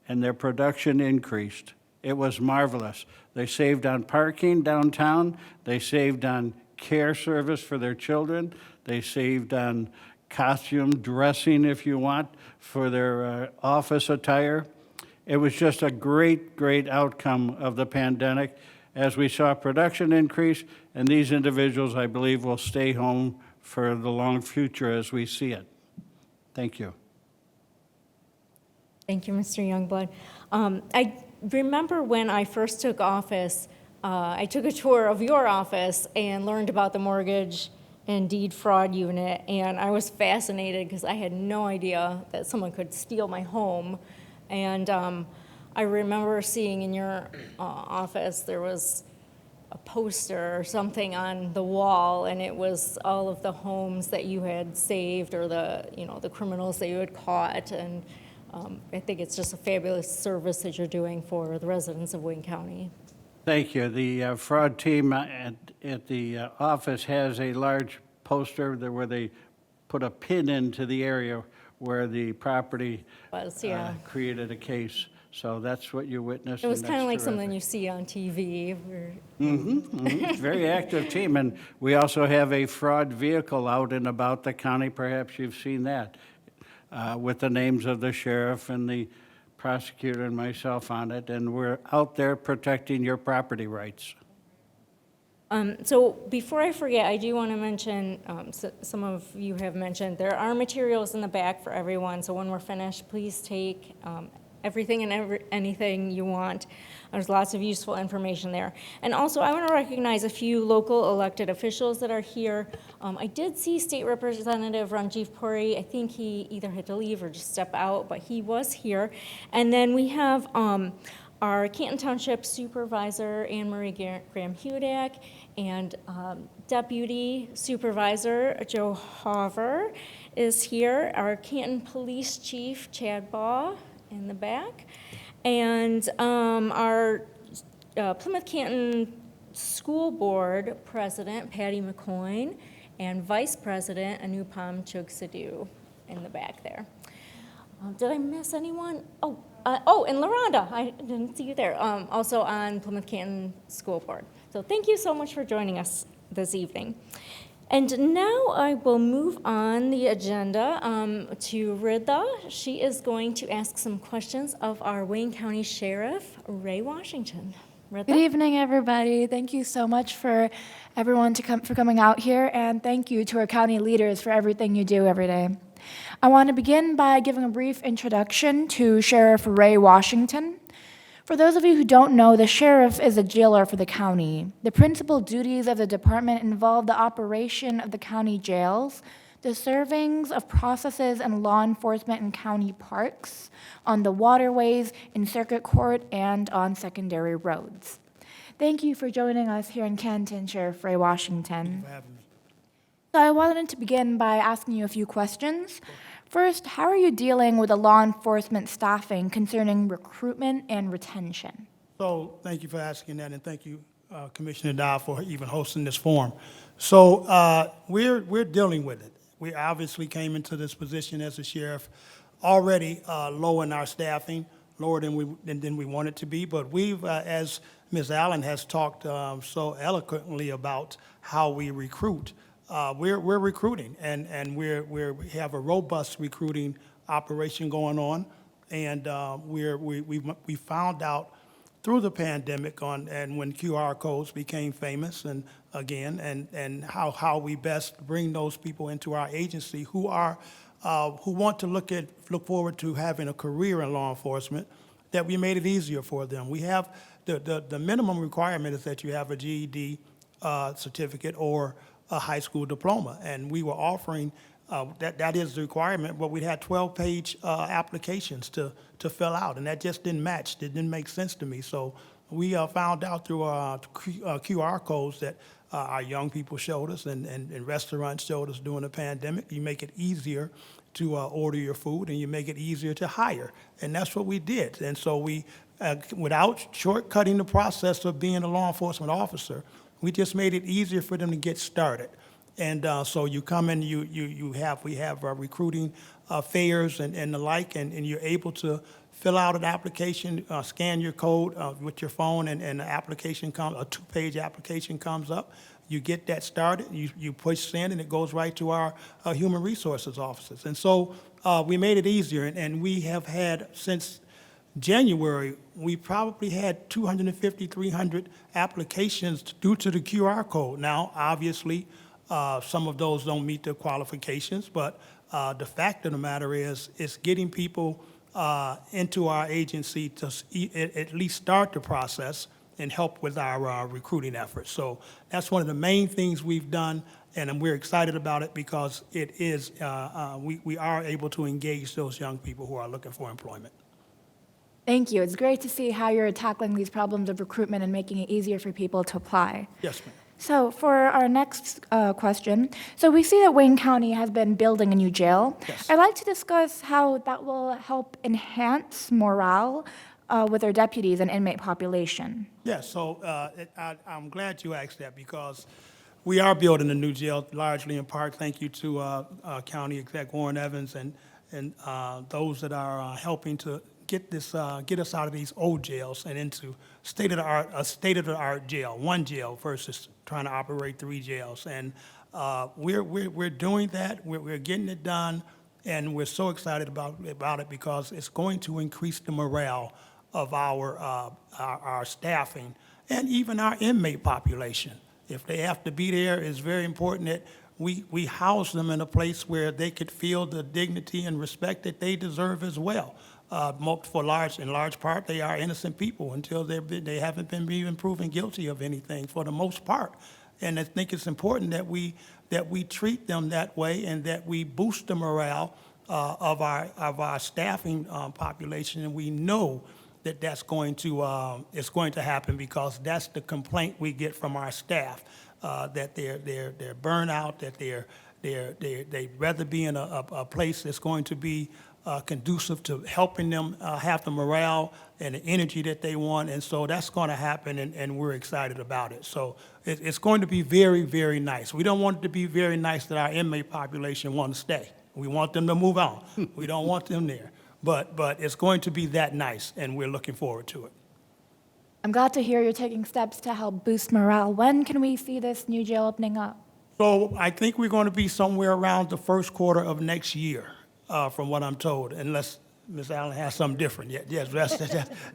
and their production increased. It was marvelous. They saved on parking downtown. They saved on care service for their children. They saved on costume dressing, if you want, for their office attire. It was just a great, great outcome of the pandemic as we saw production increase, and these individuals, I believe, will stay home for the long future as we see it. Thank you. Thank you, Mr. Youngblood. I remember when I first took office, I took a tour of your office and learned about the mortgage and deed fraud unit, and I was fascinated because I had no idea that someone could steal my home. And I remember seeing in your office there was a poster or something on the wall, and it was all of the homes that you had saved or the criminals that you had caught. And I think it's just a fabulous service that you're doing for the residents of Wayne County. Thank you. The fraud team at the office has a large poster there where they put a pin into the area where the property created a case. So that's what you witnessed. It was and kind of that's like something terrific. you see on TV. Very active team. And we also have a fraud vehicle out and about the county. Perhaps you've seen that with the names of the sheriff and the prosecutor and myself on it. And we're out there protecting your property rights. So before I forget, I do want to mention, some of you have mentioned, there are materials in the back for everyone. So when we're finished, please take everything and anything you want. There's lots of useful information there. And also, I want to recognize a few local elected officials that are here. I did see State Representative Ranjiv Puri. I think he either had to leave or just step out, but he was here. And then we have our Canton Township Supervisor, Anne Marie Graham-Hudak, and Deputy Supervisor Joe Hover is here. Our Canton Police Chief, Chad Baugh, in the back. And our Plymouth Canton School Board President, Patty McCoyne, and Vice President, Anupam Chugsadhu, in the back there. Did I miss anyone? And LaRonda, I didn't see you there, also on Plymouth Canton School Board. So thank you so much for joining us this evening. And now I will move on the agenda to Ridha. She is going to ask some questions of our Wayne County Sheriff, Ray Washington. Ridha? Good evening, everybody. Thank you so much for everyone for coming out here, and thank you to our county leaders for everything you do every day. I want to begin by giving a brief introduction to Sheriff Ray Washington. For those of you who don't know, the sheriff is a jailer for the county. The principal duties of the department involve the operation of the county jails, the servings of processes and law enforcement in county parks, on the waterways, in circuit court, and on secondary roads. Thank you for joining us here in Canton, Sheriff Ray Washington. Thank you for having me. So I wanted to begin by asking you a few questions. First, how are you dealing with the law enforcement staffing concerning recruitment and retention? So thank you for asking that, and thank you Commissioner Daub for even hosting this forum. So we're dealing with it. We obviously came into this position as a sheriff already low in our staffing, lower than we want it to be. But we've, as Ms. Allen has talked so eloquently about how we recruit, we're recruiting, and we have a robust recruiting operation going on, and we found out through the pandemic and when QR codes became famous and how we best bring those people into our agency who want to look forward to having a career in law enforcement, that we made it easier for them. We have the minimum requirement is that you have a GED certificate or a high school diploma, and we were offering that is the requirement, but we had 12-page applications to fill out, and that just didn't match. It didn't make sense to me. So we found out through QR codes that our young people showed us, and restaurants showed us during the pandemic. You make it easier to order your food, and you make it easier to hire, and that's what we did. And so we, without shortcutting the process of being a law enforcement officer, we just made it easier for them to get started. And so you come in, we have recruiting fairs and the like, and you're able to fill out an application, scan your code with your phone, and the application comes, a 2-page application comes up. You get that started, you push send, and it goes right to our human resources offices. And so we made it easier, and we have had, since January, we probably had 250, 300 applications due to the QR code. Now, obviously, some of those don't meet the qualifications, but the fact of the matter is, it's getting people into our agency to at least start the process and help with our recruiting efforts. So that's one of the main things we've done, and we're excited about it because it is, we are able to engage those young people who are looking for employment. Thank you. It's great to see how you're tackling these problems of recruitment and making it easier for people to apply. Yes, ma'am. So for our next question, so we see that Wayne County has been building a new jail. Yes. I'd like to discuss how that will help enhance morale with our deputies and inmate population. Yes, so I'm glad you asked that because we are building a new jail, largely in part thank you to County Exec Warren Evans and those that are helping to get us out of these old jails and into a state-of-the-art jail, one jail versus trying to operate 3 jails. And we're doing that. We're getting it done, and we're so excited about it because it's going to increase the morale of our staffing and even our inmate population. If they have to be there, it's very important that we house them in a place where they could feel the dignity and respect that they deserve as well. In large part, they are innocent people until they haven't been even proven guilty of anything for the most part. And I think it's important that we treat them that way and that we boost the morale of our staffing population. And we know that it's going to happen because that's the complaint we get from our staff, that they're burnt out, that they'd rather be in a place that's going to be conducive to helping them have the morale and the energy that they want. And so that's going to happen, and we're excited about it. So it's going to be very, very nice. We don't want it to be very nice that our inmate population want to stay. We want them to move on. We don't want them there. But it's going to be that nice, and we're looking forward to it. I'm glad to hear you're taking steps to help boost morale. When can we see this new jail opening up? So I think we're going to be somewhere around the first quarter of next year, from what I'm told, unless Ms. Allen has something different. Yes,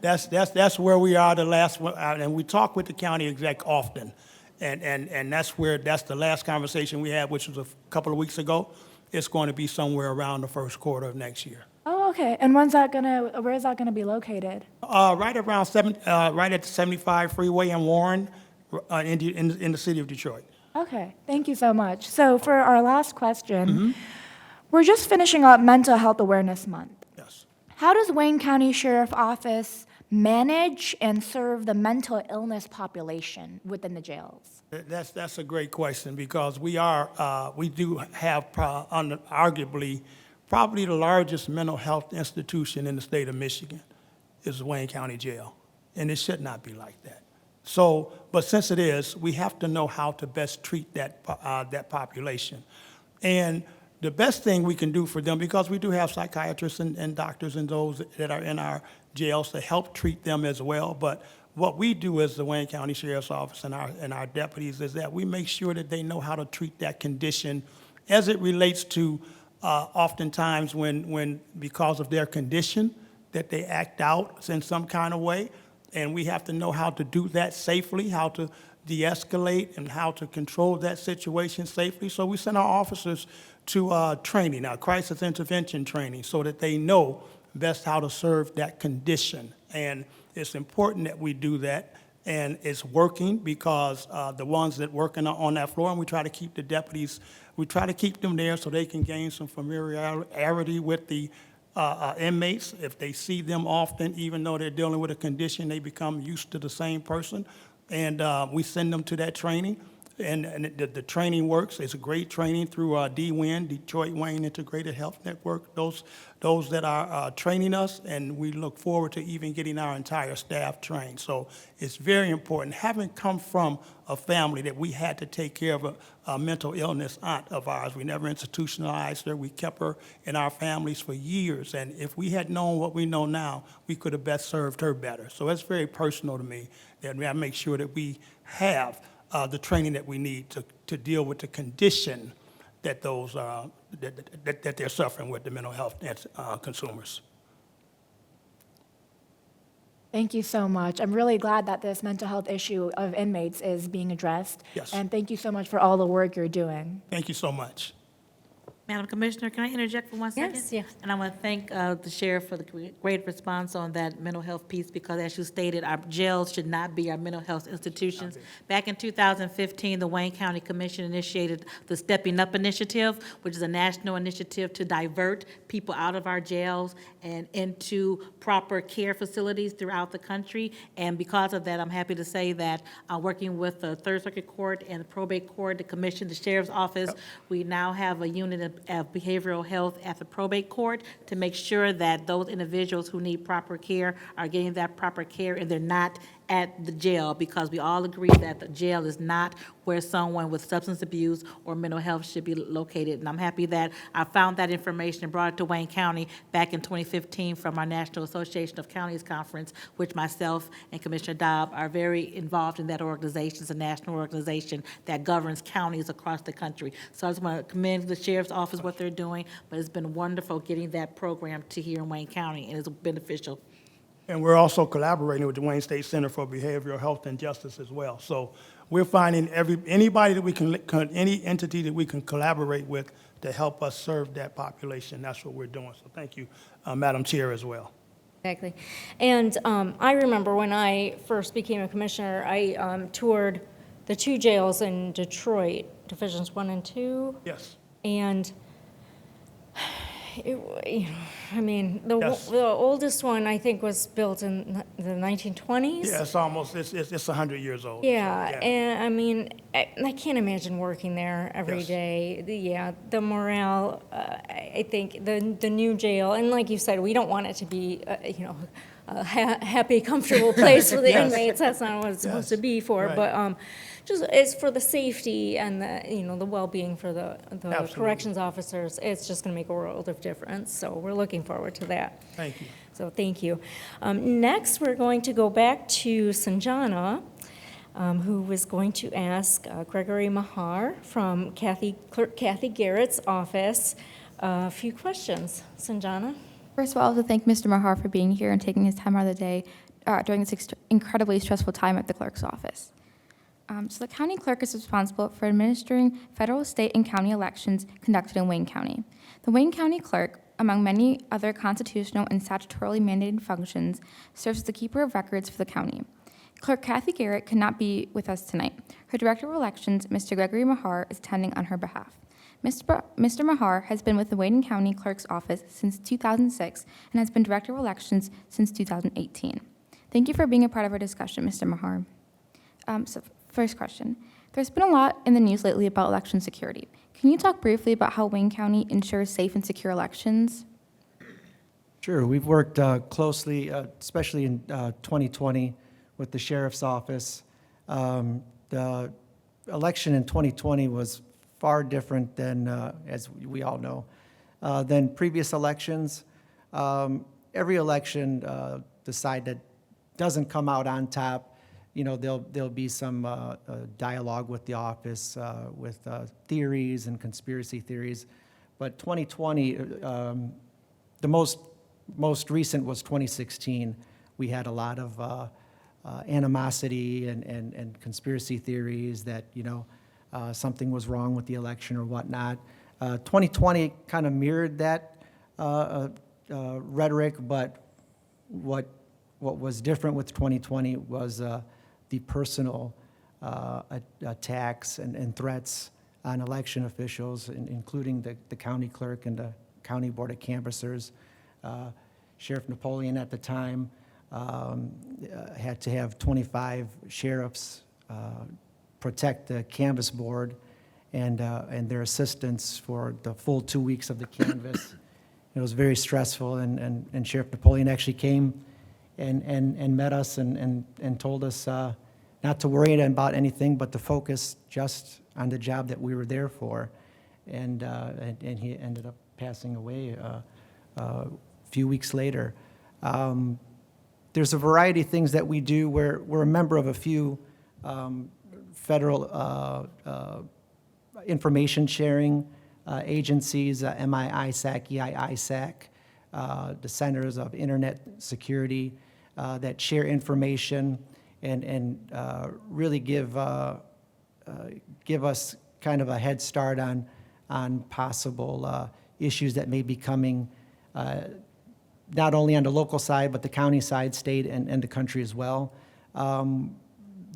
that's where we are. The last one, and we talk with the county exec often, and that's the last conversation we had, which was a couple of weeks ago. It's going to be somewhere around the first quarter of next year. Oh, okay. And where is that gonna be located? Right at the 75 freeway in Warren, in the city of Detroit. Okay, thank you so much. So for our last question, we're just finishing up Mental Health Awareness Month. Yes. How does Wayne County Sheriff Office manage and serve the mental illness population within the jails? That's a great question because we do have arguably probably the largest mental health institution in the state of Michigan is Wayne County Jail, and it should not be like that. So, but since it is, we have to know how to best treat that population. And the best thing we can do for them, because we do have psychiatrists and doctors and those that are in our jails to help treat them as well. But what we do as the Wayne County Sheriff's Office and our deputies is that we make sure that they know how to treat that condition as it relates to oftentimes when because of their condition, that they act out in some kind of way. And we have to know how to do that safely, how to de-escalate and how to control that situation safely. So we send our officers to training, crisis intervention training, so that they know best how to serve that condition. And it's important that we do that. And it's working because the ones that working on that floor, and we try to keep the deputies, we try to keep them there so they can gain some familiarity with the inmates. If they see them often, even though they're dealing with a condition, they become used to the same person. And we send them to that training. And the training works. It's a great training through DWIN, Detroit Wayne Integrated Health Network, those that are training us, and we look forward to even getting our entire staff trained. So it's very important. Having come from a family that we had to take care of a mental illness aunt of ours, we never institutionalized her. We kept her in our families for years, and if we had known what we know now, we could have best served her better. So it's very personal to me that we have to make sure that we have the training that we need to deal with the condition that those that they're suffering with, the mental health consumers. Thank you so much. I'm really glad that this mental health issue of inmates is being addressed. Yes. And thank you so much for all the work you're doing. Thank you so much. Madam Commissioner, can I interject for 1 second? Yes, yes. And I want to thank the sheriff for the great response on that mental health piece, because as you stated, our jails should not be our mental health institutions. Back in 2015, the Wayne County Commission initiated the Stepping Up Initiative, which is a national initiative to divert people out of our jails and into proper care facilities throughout the country. And because of that, I'm happy to say that working with the Third Circuit Court and the Probate Court, the Commission, the Sheriff's Office, we now have a unit of behavioral health at the Probate Court to make sure that those individuals who need proper care are getting that proper care, and they're not at the jail, because we all agree that the jail is not where someone with substance abuse or mental health should be located. And I'm happy that I found that information and brought it to Wayne County back in 2015 from our National Association of Counties Conference, which myself and Commissioner Daub are very involved in that organization. It's a national organization that governs counties across the country. So I just want to commend the Sheriff's Office, what they're doing, but it's been wonderful getting that program to here in Wayne County, and it's beneficial. And we're also collaborating with the Wayne State Center for Behavioral Health and Justice as well. So we're finding anybody that we any entity that we can collaborate with to help us serve that population. That's what we're doing. So thank you, Madam Chair, as well. Exactly. And I remember when I first became a commissioner, I toured the 2 jails in Detroit, Divisions 1 and 2. Yes. And I mean, Yes. the oldest one, I think, was built in the 1920s. Yeah, it's 100 years old. Yeah, So, and I mean, I can't imagine working there every Yes. day. The morale, I think, the new jail, and like you said, we don't want it to be, a happy, comfortable place for the Yes. inmates. That's not what it's supposed to Yes. be for. Right. But just it's for the safety and the well-being for the Absolutely. corrections officers. It's just going to make a world of difference. So we're looking forward to that. Thank you. So thank you. Next, we're going to go back to Sanjana, who was going to ask Gregory Mahar from Clerk Kathy Garrett's office a few questions. Sanjana? First of all, I want to thank Mr. Mahar for being here and taking his time out of the day during this incredibly stressful time at the clerk's office. So the county clerk is responsible for administering federal, state, and county elections conducted in Wayne County. The Wayne County clerk, among many other constitutional and statutorily mandated functions, serves as the keeper of records for the county. Clerk Kathy Garrett could not be with us tonight. Her director of elections, Mr. Gregory Mahar, is attending on her behalf. Mr. Mahar has been with the Wayne County Clerk's office since 2006 and has been director of elections since 2018. Thank you for being a part of our discussion, Mr. Mahar. So first question. There's been a lot in the news lately about election security. Can you talk briefly about how Wayne County ensures safe and secure elections? Sure. We've worked closely, especially in 2020, with the Sheriff's Office The election in 2020 was far different than, as we all know, than previous elections. Every election, the side that doesn't come out on top, you know, there'll be some dialogue with the office, with theories and conspiracy theories. But 2020, the most recent was 2016. We had a lot of animosity and conspiracy theories that, you know, something was wrong with the election or whatnot. 2020 kind of mirrored that rhetoric, but what was different with 2020 was the personal attacks and threats on election officials, including the county clerk and the county board of canvassers. Sheriff Napoleon at the time had to have 25 sheriffs protect the canvass board and their assistants for the full 2 weeks of the canvass. It was very stressful, and Sheriff Napoleon actually came and met us and told us not to worry about anything, but to focus just on the job that we were there for. And he ended up passing away a few weeks later. There's a variety of things that we do. We're a member of a few federal information sharing agencies, MI-ISAC, EI-ISAC, the Centers of Internet Security, that share information and really give us kind of a head start on possible issues that may be coming, not only on the local side, but the county side, state, and the country as well.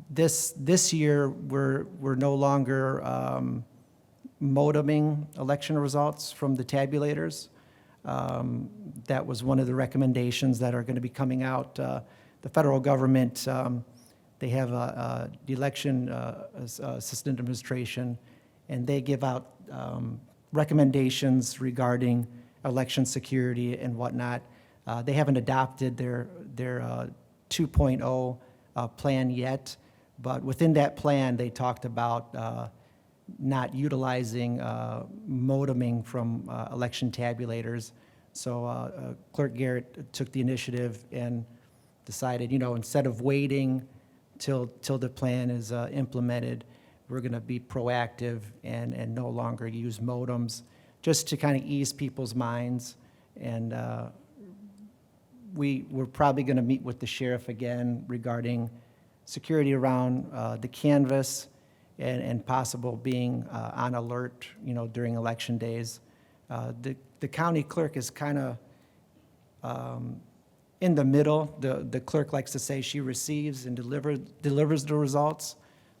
This year, we're no longer modeming election results from the tabulators. That was one of the recommendations that are going to be coming out. The federal government, they have the Election Assistant Administration, and they give out recommendations regarding election security and whatnot. They haven't adopted their 2.0 plan yet, but within that plan, they talked about not utilizing modeming from election tabulators. So Clerk Garrett took the initiative and decided, you know, instead of waiting till the plan is implemented, we're going to be proactive and no longer use modems, just to kind of ease people's minds. And we're probably going to meet with the sheriff again regarding security around the canvass and possible being on alert, you know, during election days. The county clerk is kind of in the middle. The clerk likes to say she receives and delivers the results.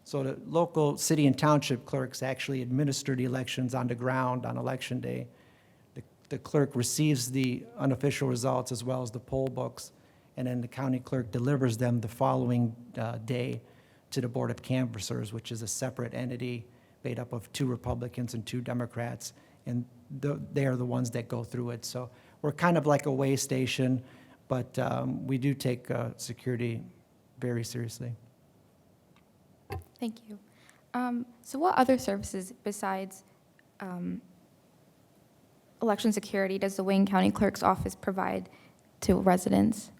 So the local city and township clerks actually administer the elections on the ground on election day. The clerk receives the unofficial results as well as the poll books, and then the county clerk delivers them the following day to the Board of Canvassers, which is a separate entity made up of 2 Republicans and 2 Democrats, and they are the ones that go through it. So we're kind of like a way station, but we do take security very seriously. Thank you. So what other services besides election security does the Wayne County Clerk's Office provide to residents?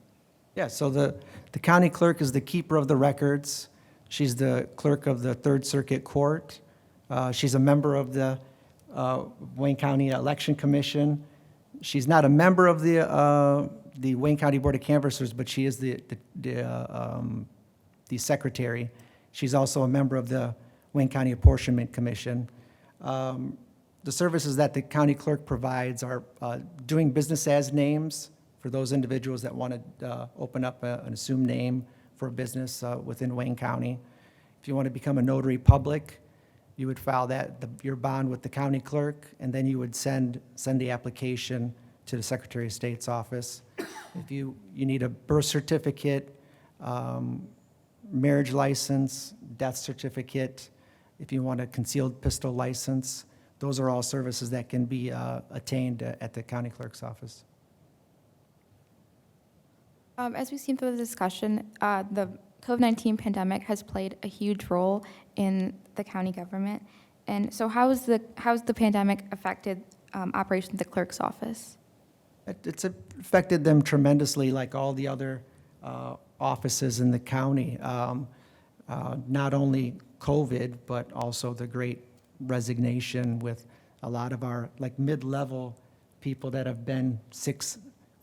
Yeah, so the county clerk is the keeper of the records. She's the clerk of the Third Circuit Court. She's a member of the Wayne County Election Commission. She's not a member of the Wayne County Board of Canvassers, but she is the secretary. She's also a member of the Wayne County Apportionment Commission. The services that the county clerk provides are doing business as names for those individuals that want to open up an assumed name for a business within Wayne County. If you want to become a notary public, you would file your bond with the county clerk, and then you would send the application to the Secretary of State's office. If you need a birth certificate, marriage license, death certificate, if you want a concealed pistol license, those are all services that can be attained at the county clerk's office. As we've seen through the discussion, the COVID-19 pandemic has played a huge role in the county government. And so how's the pandemic affected operations at the clerk's office? It's affected them tremendously, like all the other offices in the county. Not only COVID, but also the great resignation with a lot of our like mid-level people that have been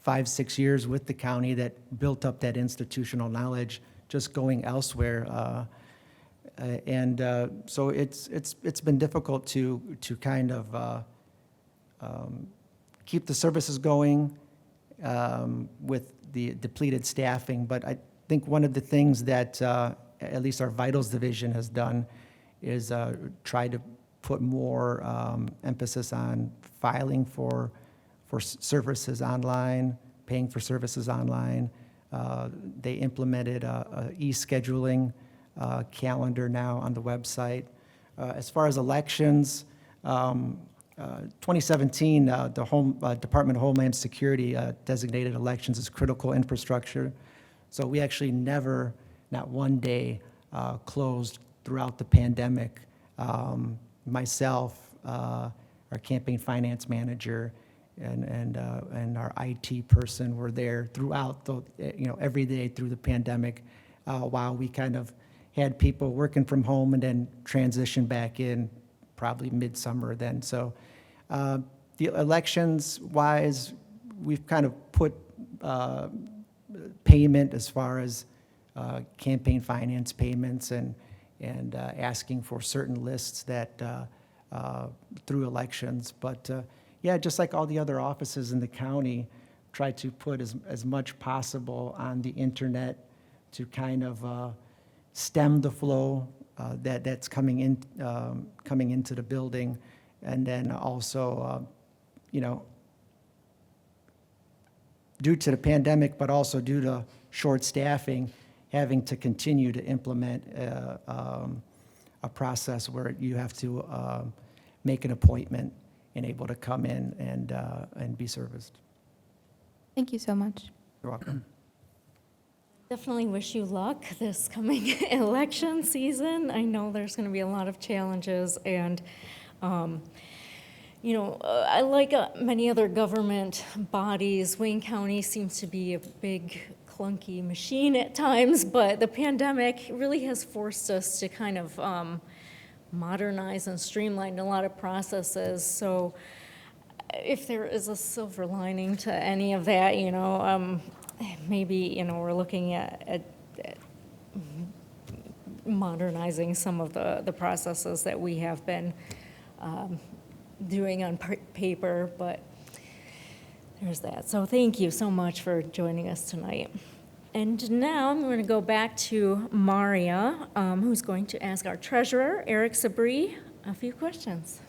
5, 6 years with the county that built up that institutional knowledge, just going elsewhere. So it's been difficult to kind of keep the services going with the depleted staffing. But I think one of the things that at least our Vitals division has done is try to put more emphasis on filing for services online, paying for services online. They implemented a e-scheduling calendar now on the website. As far as elections, 2017, the Department of Homeland Security designated elections as critical infrastructure. So we actually never, not one day, closed throughout the pandemic. Myself, our campaign finance manager, and our IT person were there throughout every day through the pandemic, while we kind of had people working from home and then transition back in probably midsummer then. So the elections wise, we've kind of put payment as far as campaign finance payments and asking for certain lists that through elections. But yeah, just like all the other offices in the county, try to put as much possible on the internet to kind of stem the flow that's coming into the building, and then also, due to the pandemic, but also due to short staffing, having to continue to implement a process where you have to make an appointment and able to come in and be serviced. Thank you so much. You're welcome. Definitely wish you luck this coming election season. I know there's going to be a lot of challenges, and I like many other government bodies, Wayne County seems to be a big, clunky machine at times, but the pandemic really has forced us to kind of modernize and streamline a lot of processes. So if there is a silver lining to any of that, maybe, we're looking at modernizing some of the processes that we have been doing on paper, but there's that. So thank you so much for joining us tonight. And now I'm going to go back to Maria, who's going to ask our treasurer, Eric Sabri, a few questions.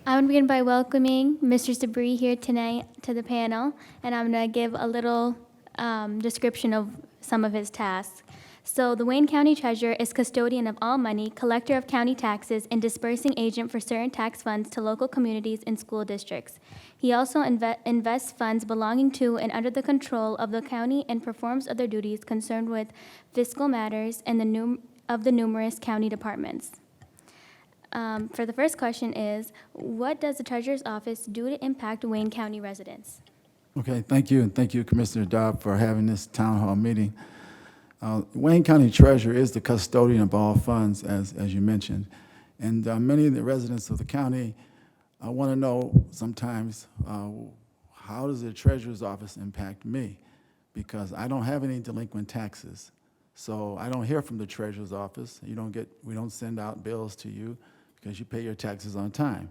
I want to begin by welcoming Mr. Sabri here tonight to the panel, and I'm going to give a little description of some of his tasks. So the Wayne County Treasurer is custodian of all money, collector of county taxes, and dispersing agent for certain tax funds to local communities and school districts. He also invests funds belonging to and under the control of the county and performs other duties concerned with fiscal matters and of the numerous county departments. For the first question is, what does the Treasurer's Office do to impact Wayne County residents? Okay, thank you, and thank you, Commissioner Daub, for having this town hall meeting. Wayne County Treasurer is the custodian of all funds, as you mentioned. And many of the residents of the county want to know sometimes, how does the Treasurer's Office impact me? Because I don't have any delinquent taxes. So I don't hear from the Treasurer's Office. We don't send out bills to you because you pay your taxes on time.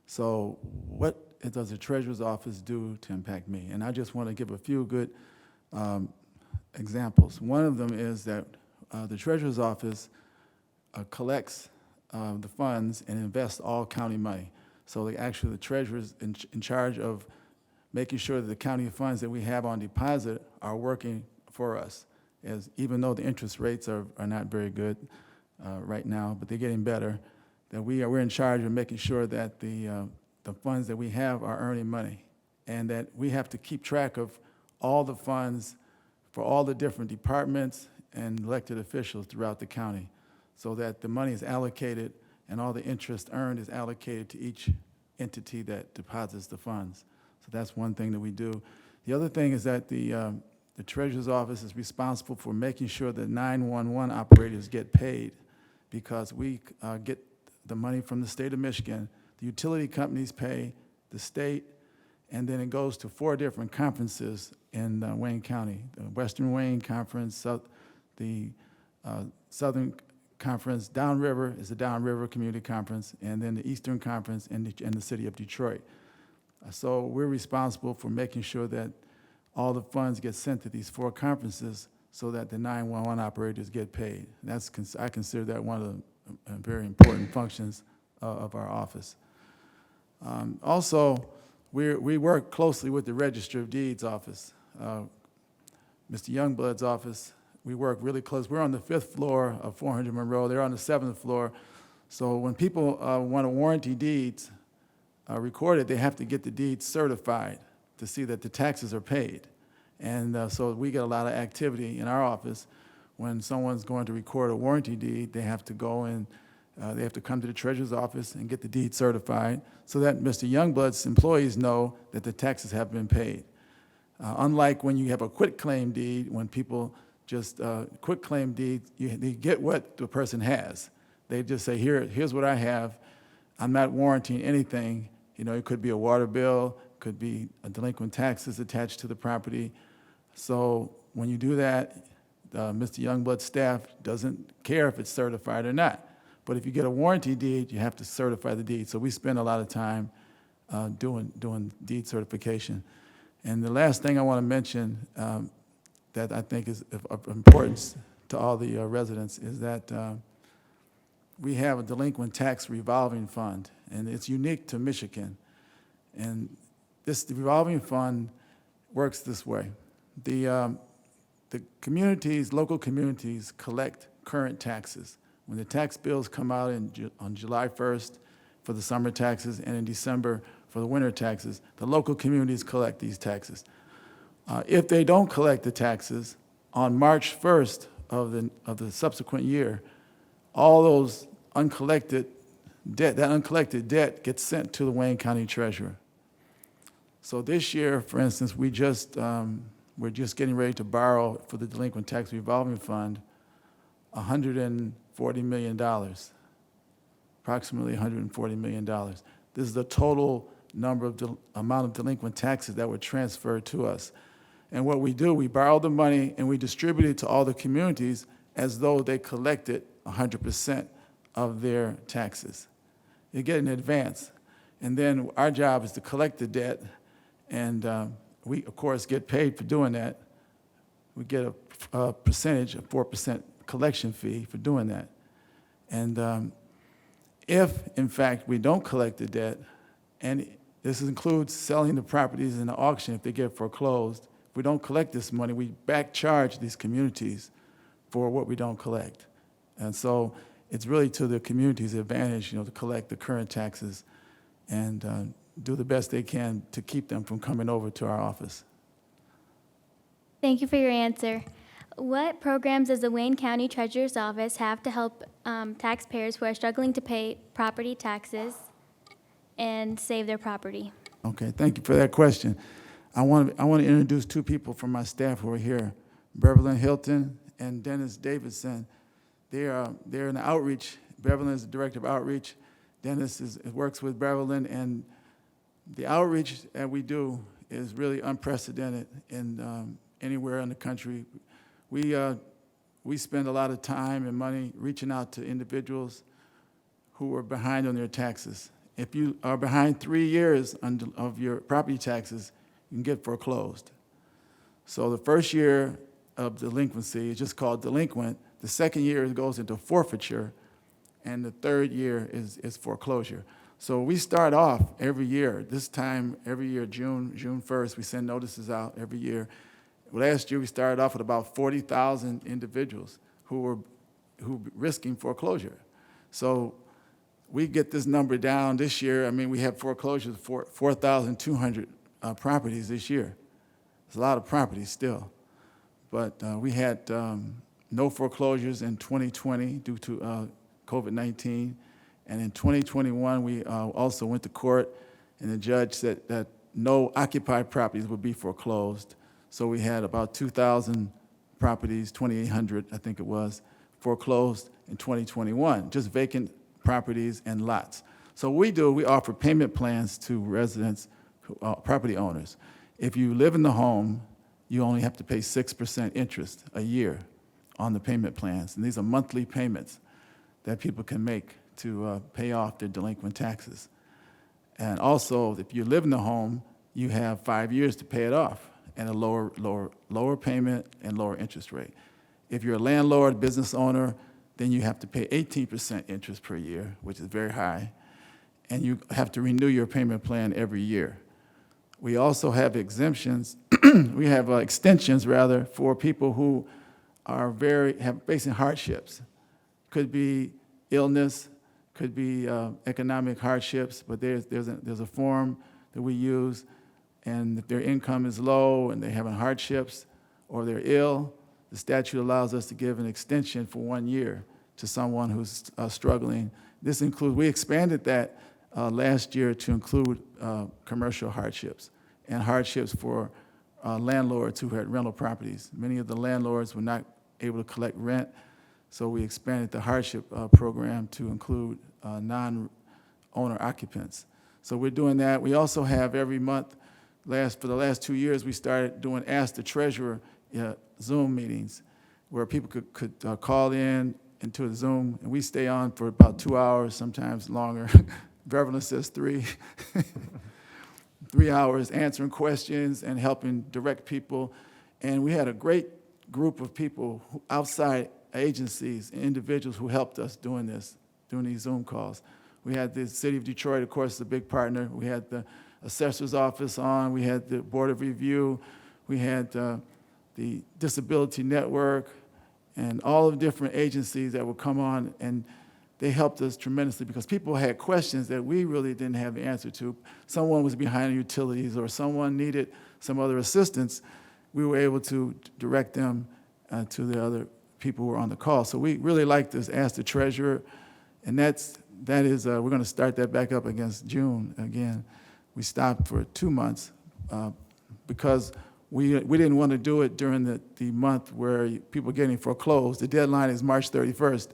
So what does the Treasurer's Office do to impact me? And I just want to give a few good examples. One of them is that the Treasurer's Office collects the funds and invests all county money. So the Treasurer is in charge of making sure that the county funds that we have on deposit are working for us, even though the interest rates are not very good right now, but they're getting better, that we're in charge of making sure that the funds that we have are earning money, and that we have to keep track of all the funds for all the different departments and elected officials throughout the county, so that the money is allocated and all the interest earned is allocated to each entity that deposits the funds. So that's one thing that we do. The other thing is that the Treasurer's Office is responsible for making sure that 911 operators get paid, because we get the money from the state of Michigan. The utility companies pay the state, and then it goes to 4 different conferences in Wayne County: the Western Wayne Conference, the Southern Conference, Downriver is the Downriver Community Conference, and then the Eastern Conference in the city of Detroit. So we're responsible for making sure that all the funds get sent to these 4 conferences so that the 911 operators get paid. I consider that one of the very important functions of our office. Also, we work closely with the Register of Deeds office. Mr. Youngblood's office, we work really close. We're on the 5th floor of 400 Monroe. They're on the 7th floor. So when people want to warranty deeds recorded, they have to get the deeds certified to see that the taxes are paid. And so we get a lot of activity in our office. When someone's going to record a warranty deed, they have to go in, they have to come to the Treasurer's Office and get the deed certified so that Mr. Youngblood's employees know that the taxes have been paid. Unlike when you have a quitclaim deed, when people just, quitclaim deed, they get what the person has. They just say, here's what I have. I'm not warranting anything. You know, it could be a water bill, could be a delinquent taxes attached to the property. So when you do that, Mr. Youngblood's staff doesn't care if it's certified or not. But if you get a warranty deed, you have to certify the deed. So we spend a lot of time doing deed certification. And the last thing I want to mention that I think is of importance to all the residents is that we have a delinquent tax revolving fund, and it's unique to Michigan. And this revolving fund works this way. The communities, local communities, collect current taxes. When the tax bills come out on July 1st for the summer taxes and in December for the winter taxes, the local communities collect these taxes. If they don't collect the taxes, on March 1st of the subsequent year, all those uncollected debt gets sent to the Wayne County Treasurer. So this year, for instance, we're just getting ready to borrow for the Delinquent Tax Revolving Fund $140 million, approximately $140 million. This is the total amount of delinquent taxes that were transferred to us. And what we do, we borrow the money and we distribute it to all the communities as though they collected 100% of their taxes. You get in advance. And then our job is to collect the debt, and we, of course, get paid for doing that. We get a percentage, a 4% collection fee for doing that. And if, in fact, we don't collect the debt, and this includes selling the properties in the auction if they get foreclosed, if we don't collect this money, we back charge these communities for what we don't collect. And so it's really to the community's advantage, to collect the current taxes and do the best they can to keep them from coming over to our office. Thank you for your answer. What programs does the Wayne County Treasurer's Office have to help taxpayers who are struggling to pay property taxes and save their property? Okay, thank you for that question. I want to introduce 2 people from my staff who are here, Beverly Hilton and Dennis Davidson. They're in the outreach. Beverly is the director of outreach. Dennis works with Beverly, and the outreach that we do is really unprecedented in anywhere in the country. We spend a lot of time and money reaching out to individuals who are behind on their taxes. If you are behind 3 years of your property taxes, you can get foreclosed. So the first year of delinquency is just called delinquent. The second year it goes into forfeiture, and the third year is foreclosure. So we start off every year. This time, every year, June 1st, we send notices out every year. Last year, we started off with about 40,000 individuals who were risking foreclosure. So we get this number down this year. I mean, we have foreclosures for 4,200 properties this year. It's a lot of properties still. but we had no foreclosures in 2020 due to COVID-19. And in 2021, we also went to court, and the judge said that no occupied properties would be foreclosed. So we had about 2,000 properties, 2,800, I think it was, foreclosed in 2021, just vacant properties and lots. So what we do, we offer payment plans to residents, property owners. If you live in the home, you only have to pay 6% interest a year on the payment plans. And these are monthly payments that people can make to pay off their delinquent taxes. And also, if you live in the home, you have 5 years to pay it off and a lower payment and lower interest rate. If you're a landlord, business owner, then you have to pay 18% interest per year, which is very high, and you have to renew your payment plan every year. We also have exemptions, we have extensions rather, for people who are facing hardships. Could be illness, could be economic hardships, but there's a form that we use, and if their income is low and they're having hardships or they're ill, the statute allows us to give an extension for 1 year to someone who's struggling. This includes, we expanded that last year to include commercial hardships and hardships for landlords who had rental properties. Many of the landlords were not able to collect rent, so we expanded the hardship program to include non-owner occupants. So we're doing that. We also have every month, for the last 2 years, we started doing Ask the Treasurer Zoom meetings where people could call in into a Zoom, and we stay on for about 2 hours, sometimes longer. Beverly says 3. 3 hours answering questions and helping direct people. And we had a great group of people outside agencies and individuals who helped us doing these Zoom calls. We had the City of Detroit, of course, is a big partner. We had the Assessor's Office on. We had the Board of Review. We had the Disability Network, and all of the different agencies that would come on, and they helped us tremendously because people had questions that we really didn't have the answer to. Someone was behind utilities or someone needed some other assistance. We were able to direct them to the other people who were on the call. So we really like this Ask the Treasurer, and that is we're going to start that back up against June again. We stopped for 2 months because we didn't want to do it during the month where people are getting foreclosed. The deadline is March 31st,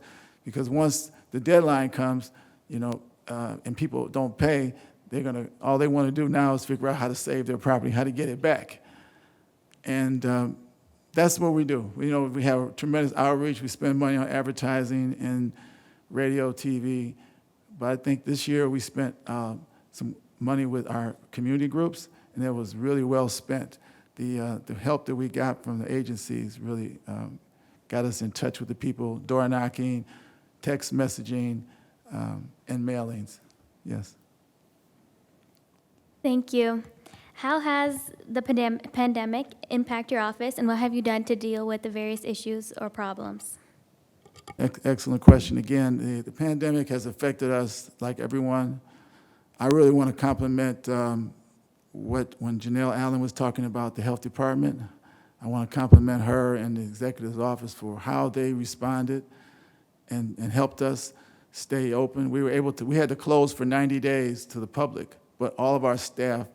because once the deadline comes, and people don't pay, all they want to do now is figure out how to save their property, how to get it back. And that's what we do. We have tremendous outreach. We spend money on advertising and radio, TV. But I think this year we spent some money with our community groups, and that was really well spent. The help that we got from the agencies really got us in touch with the people, door knocking, text messaging, and mailings. Yes. Thank you. How has the pandemic impacted your office, and what have you done to deal with the various issues or problems? Excellent question. Again, the pandemic has affected us like everyone. I really want to compliment when Janelle Allen was talking about the health department. I want to compliment her and the executive's office for how they responded and helped us stay open. We had to close for 90 days to the public, but all of our staff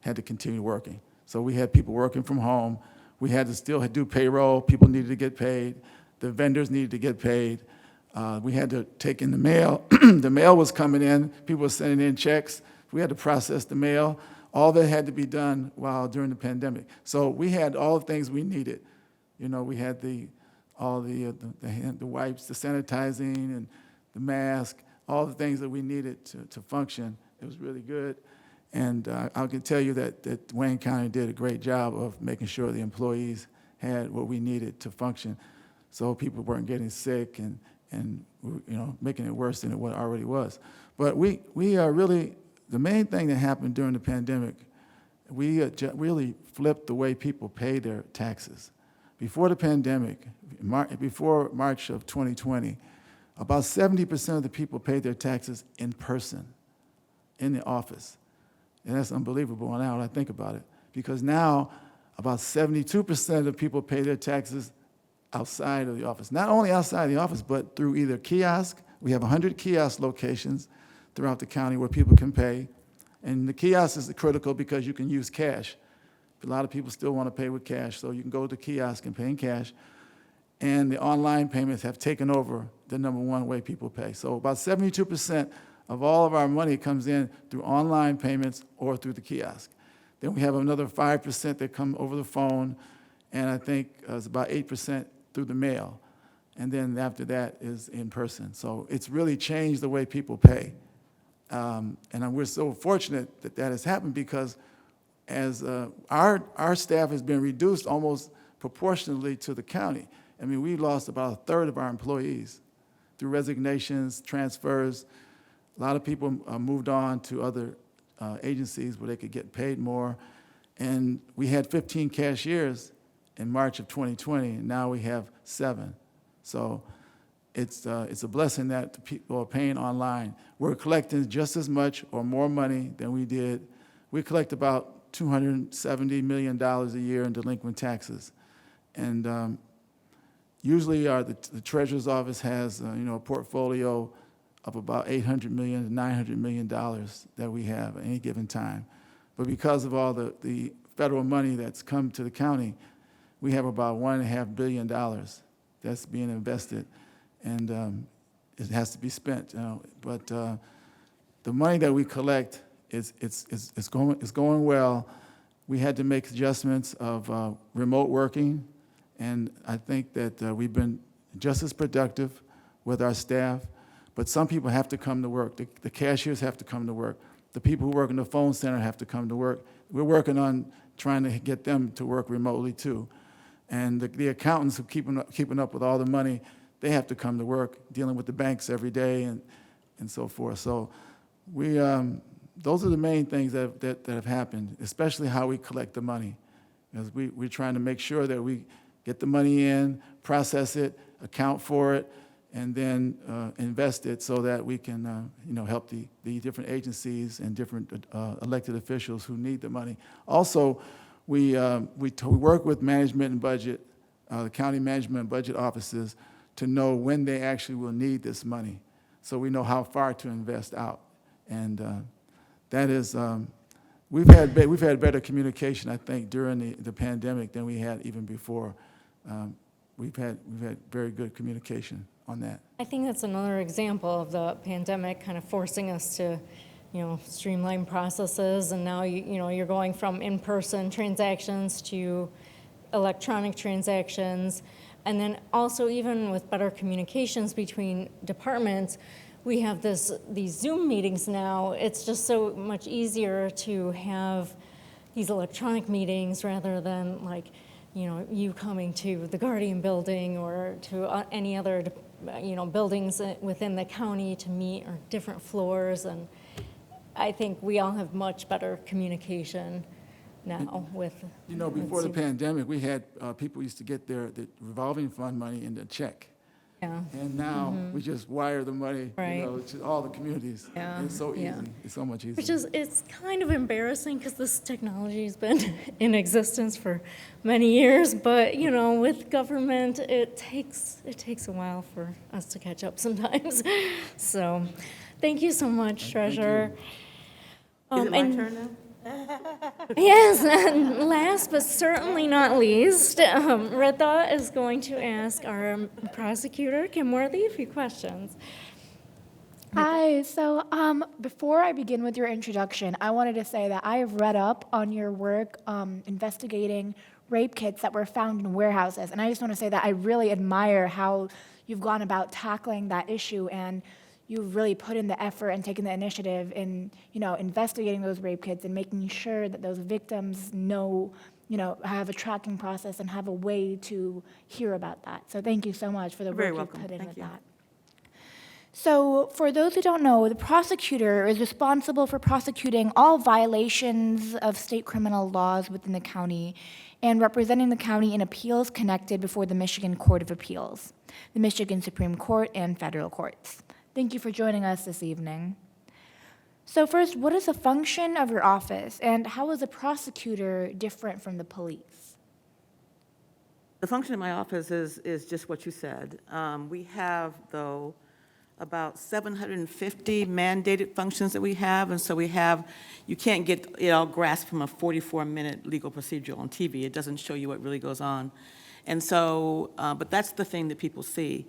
had to continue working. So we had people working from home. We had to still do payroll. People needed to get paid. The vendors needed to get paid. We had to take in the mail. The mail was coming in. People were sending in checks. We had to process the mail. All that had to be done during the pandemic. So we had all the things we needed. We had all the wipes, the sanitizing, and the mask, all the things that we needed to function. It was really good. And I can tell you that Wayne County did a great job of making sure the employees had what we needed to function, so people weren't getting sick and making it worse than it already was. But we are really, the main thing that happened during the pandemic, we really flipped the way people pay their taxes. Before the pandemic, before March of 2020, about 70% of the people paid their taxes in person, in the office. And that's unbelievable now when I think about it, because now about 72% of people pay their taxes outside of the office. Not only outside the office, but through either kiosk. We have 100 kiosk locations throughout the county where people can pay. And the kiosk is critical because you can use cash. A lot of people still want to pay with cash, so you can go to the kiosk and pay in cash. And the online payments have taken over the number one way people pay. So about 72% of all of our money comes in through online payments or through the kiosk. Then we have another 5% that come over the phone, and I think it's about 8% through the mail. And then after that is in person. So it's really changed the way people pay. And we're so fortunate that that has happened because as our staff has been reduced almost proportionally to the county. I mean, we lost about a third of our employees through resignations, transfers. A lot of people moved on to other agencies where they could get paid more. And we had 15 cashiers in March of 2020, and now we have 7. So it's a blessing that the people are paying online. We're collecting just as much or more money than we did. We collect about $270 million a year in delinquent taxes. And usually the Treasurer's Office has a portfolio of about $800 million to $900 million that we have at any given time. But because of all the federal money that's come to the county, we have about $1.5 billion that's being invested, and it has to be spent. But the money that we collect is going well. We had to make adjustments of remote working, and I think that we've been just as productive with our staff. But some people have to come to work. The cashiers have to come to work. The people who work in the phone center have to come to work. We're working on trying to get them to work remotely too. And the accountants who keeping up with all the money, they have to come to work, dealing with the banks every day and so forth. So those are the main things that have happened, especially how we collect the money. Because we're trying to make sure that we get the money in, process it, account for it, and then invest it so that we can help the different agencies and different elected officials who need the money. Also, we work with management and budget, the county management and budget offices, to know when they actually will need this money, so we know how far to invest out. And that is, we've had better communication, I think, during the pandemic than we had even before. We've had very good communication on that. I think that's another example of the pandemic kind of forcing us to, streamline processes, and now you're going from in-person transactions to electronic transactions, and then also even with better communications between departments, we have these Zoom meetings now. It's just so much easier to have these electronic meetings rather than you coming to the Guardian building or to any other buildings within the county to meet, or different floors. And I think we all have much better communication now with. Before the pandemic, we had people used to get the revolving fund money in the check. Yeah. And now we just wire the money, Right. To all the communities. Yeah, And it's so easy. yeah. It's so much easier. Which is, it's kind of embarrassing because this technology has been in existence for many years, but with government, it takes a while for us to catch up sometimes. So, thank you so much, Treasurer. Is it my turn now? Yes, and last but certainly not least, Rita is going to ask our prosecutor, Kim Worthy, a few questions. Hi. So before I begin with your introduction, I wanted to say that I have read up on your work investigating rape kits that were found in warehouses. And I just want to say that I really admire how you've gone about tackling that issue, and you've really put in the effort and taken the initiative in, investigating those rape kits and making sure that those victims know, have a tracking process and have a way to hear about that. So thank you so much for the Very work welcome. you've put in Thank with you. that. So for those who don't know, the prosecutor is responsible for prosecuting all violations of state criminal laws within the county and representing the county in appeals connected before the Michigan Court of Appeals, the Michigan Supreme Court, and federal courts. Thank you for joining us this evening. So first, what is the function of your office, and how is a prosecutor different from the police? The function of my office is just what you said. We have, though, about 750 mandated functions that we have, and so you can't get it all grasped from a 44-minute legal procedure on TV. It doesn't show you what really goes on. And so, but that's the thing that people see.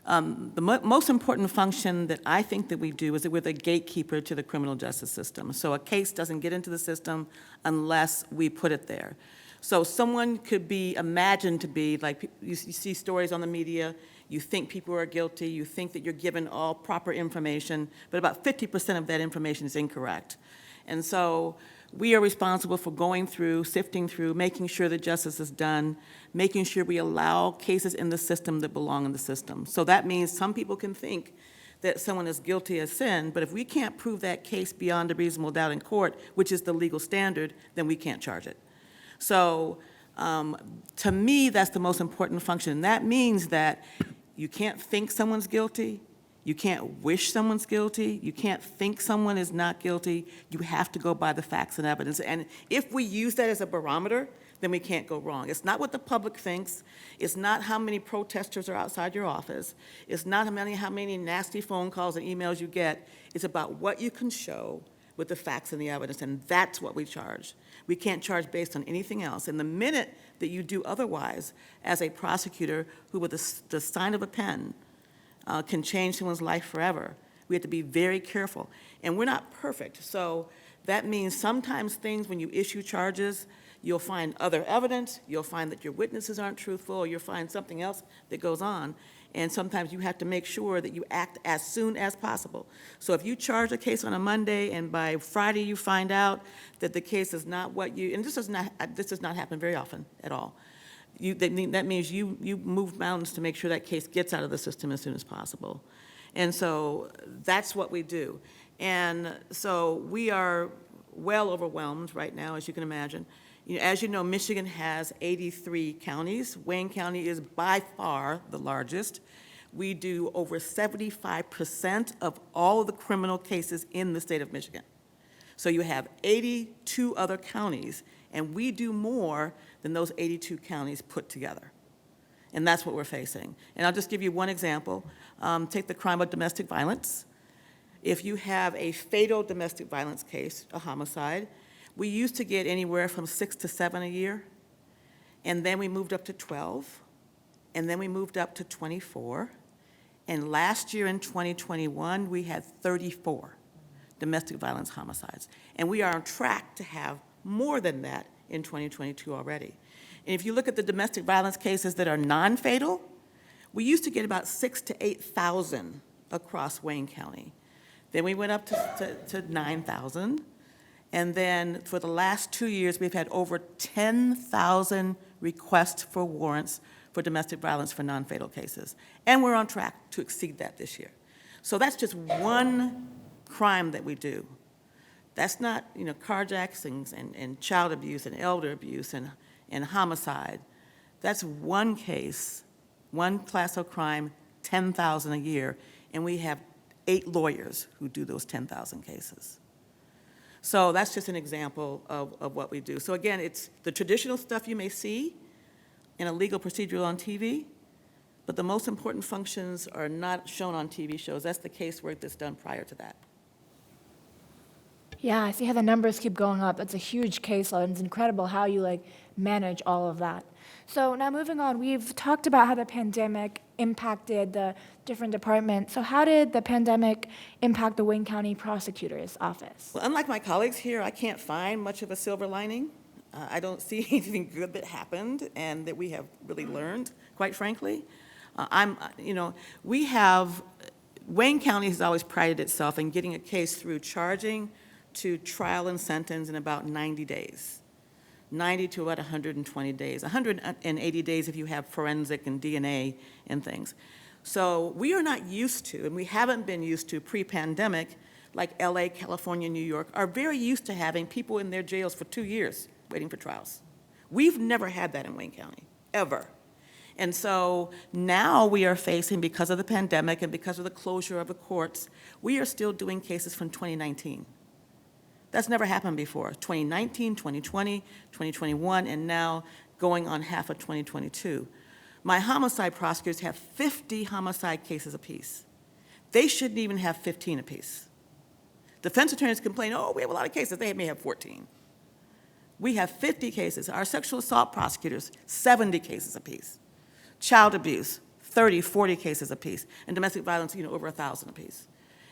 The most important function that I think that we do is that we're the gatekeeper to the criminal justice system. So a case doesn't get into the system unless we put it there. So someone could be imagined to be, like, you see stories on the media, you think people are guilty, you think that you're given all proper information, but about 50% of that information is incorrect. And so we are responsible for going through, sifting through, making sure that justice is done, making sure we allow cases in the system that belong in the system. So that means some people can think that someone is guilty of sin, but if we can't prove that case beyond a reasonable doubt in court, which is the legal standard, then we can't charge it. So to me, that's the most important function. And that means that you can't think someone's guilty, you can't wish someone's guilty, you can't think someone is not guilty. You have to go by the facts and evidence. And if we use that as a barometer, then we can't go wrong. It's not what the public thinks. It's not how many protesters are outside your office. It's not how many nasty phone calls and emails you get. It's about what you can show with the facts and the evidence, and that's what we charge. We can't charge based on anything else. And the minute that you do otherwise, as a prosecutor who with the sign of a pen can change someone's life forever, we have to be very careful. And we're not perfect, so that means sometimes things, when you issue charges, you'll find other evidence, you'll find that your witnesses aren't truthful, or you'll find something else that goes on. And sometimes you have to make sure that you act as soon as possible. So if you charge a case on a Monday and by Friday you find out that the case is not what you, and this does not happen very often at all. That means you move mountains to make sure that case gets out of the system as soon as possible. And so that's what we do. And so we are well overwhelmed right now, as you can imagine. As you know, Michigan has 83 counties. Wayne County is by far the largest. We do over 75% of all of the criminal cases in the state of Michigan. So you have 82 other counties, and we do more than those 82 counties put together. And that's what we're facing. And I'll just give you one example. Take the crime of domestic violence. If you have a fatal domestic violence case, a homicide, we used to get anywhere from 6 to 7 a year, and then we moved up to 12, and then we moved up to 24, and last year in 2021, we had 34 domestic violence homicides. And we are on track to have more than that in 2022 already. And if you look at the domestic violence cases that are non-fatal, we used to get about 6,000 to 8,000 across Wayne County. Then we went up to 9,000. And then for the last 2 years, we've had over 10,000 requests for warrants for domestic violence for non-fatal cases. And we're on track to exceed that this year. So that's just one crime that we do. That's not, carjackings and child abuse and elder abuse and homicide. That's one case, one class of crime, 10,000 a year, and we have 8 lawyers who do those 10,000 cases. So that's just an example of what we do. So again, it's the traditional stuff you may see in a legal procedural on TV, but the most important functions are not shown on TV shows. That's the casework that's done prior to that. Yeah, I see how the numbers keep going up. It's a huge caseload, and it's incredible how you manage all of that. So now moving on, we've talked about how the pandemic impacted the different departments. So how did the pandemic impact the Wayne County Prosecutor's Office? Well, unlike my colleagues here, I can't find much of a silver lining. I don't see anything good that happened and that we have really learned, quite frankly. Wayne County has always prided itself in getting a case through charging to trial and sentence in about 90 days. 90 to about 120 days, 180 days if you have forensic and DNA and things. So we are not used to, and we haven't been used to pre-pandemic, like LA, California, New York, are very used to having people in their jails for 2 years waiting for trials. We've never had that in Wayne County, ever. And so now we are facing, because of the pandemic and because of the closure of the courts, we are still doing cases from 2019. That's never happened before. 2019, 2020, 2021, and now going on half of 2022. My homicide prosecutors have 50 homicide cases apiece. They shouldn't even have 15 apiece. Defense attorneys complain, oh, we have a lot of cases. They may have 14. We have 50 cases. Our sexual assault prosecutors, 70 cases apiece. Child abuse, 30, 40 cases apiece. And domestic violence, over 1,000 apiece.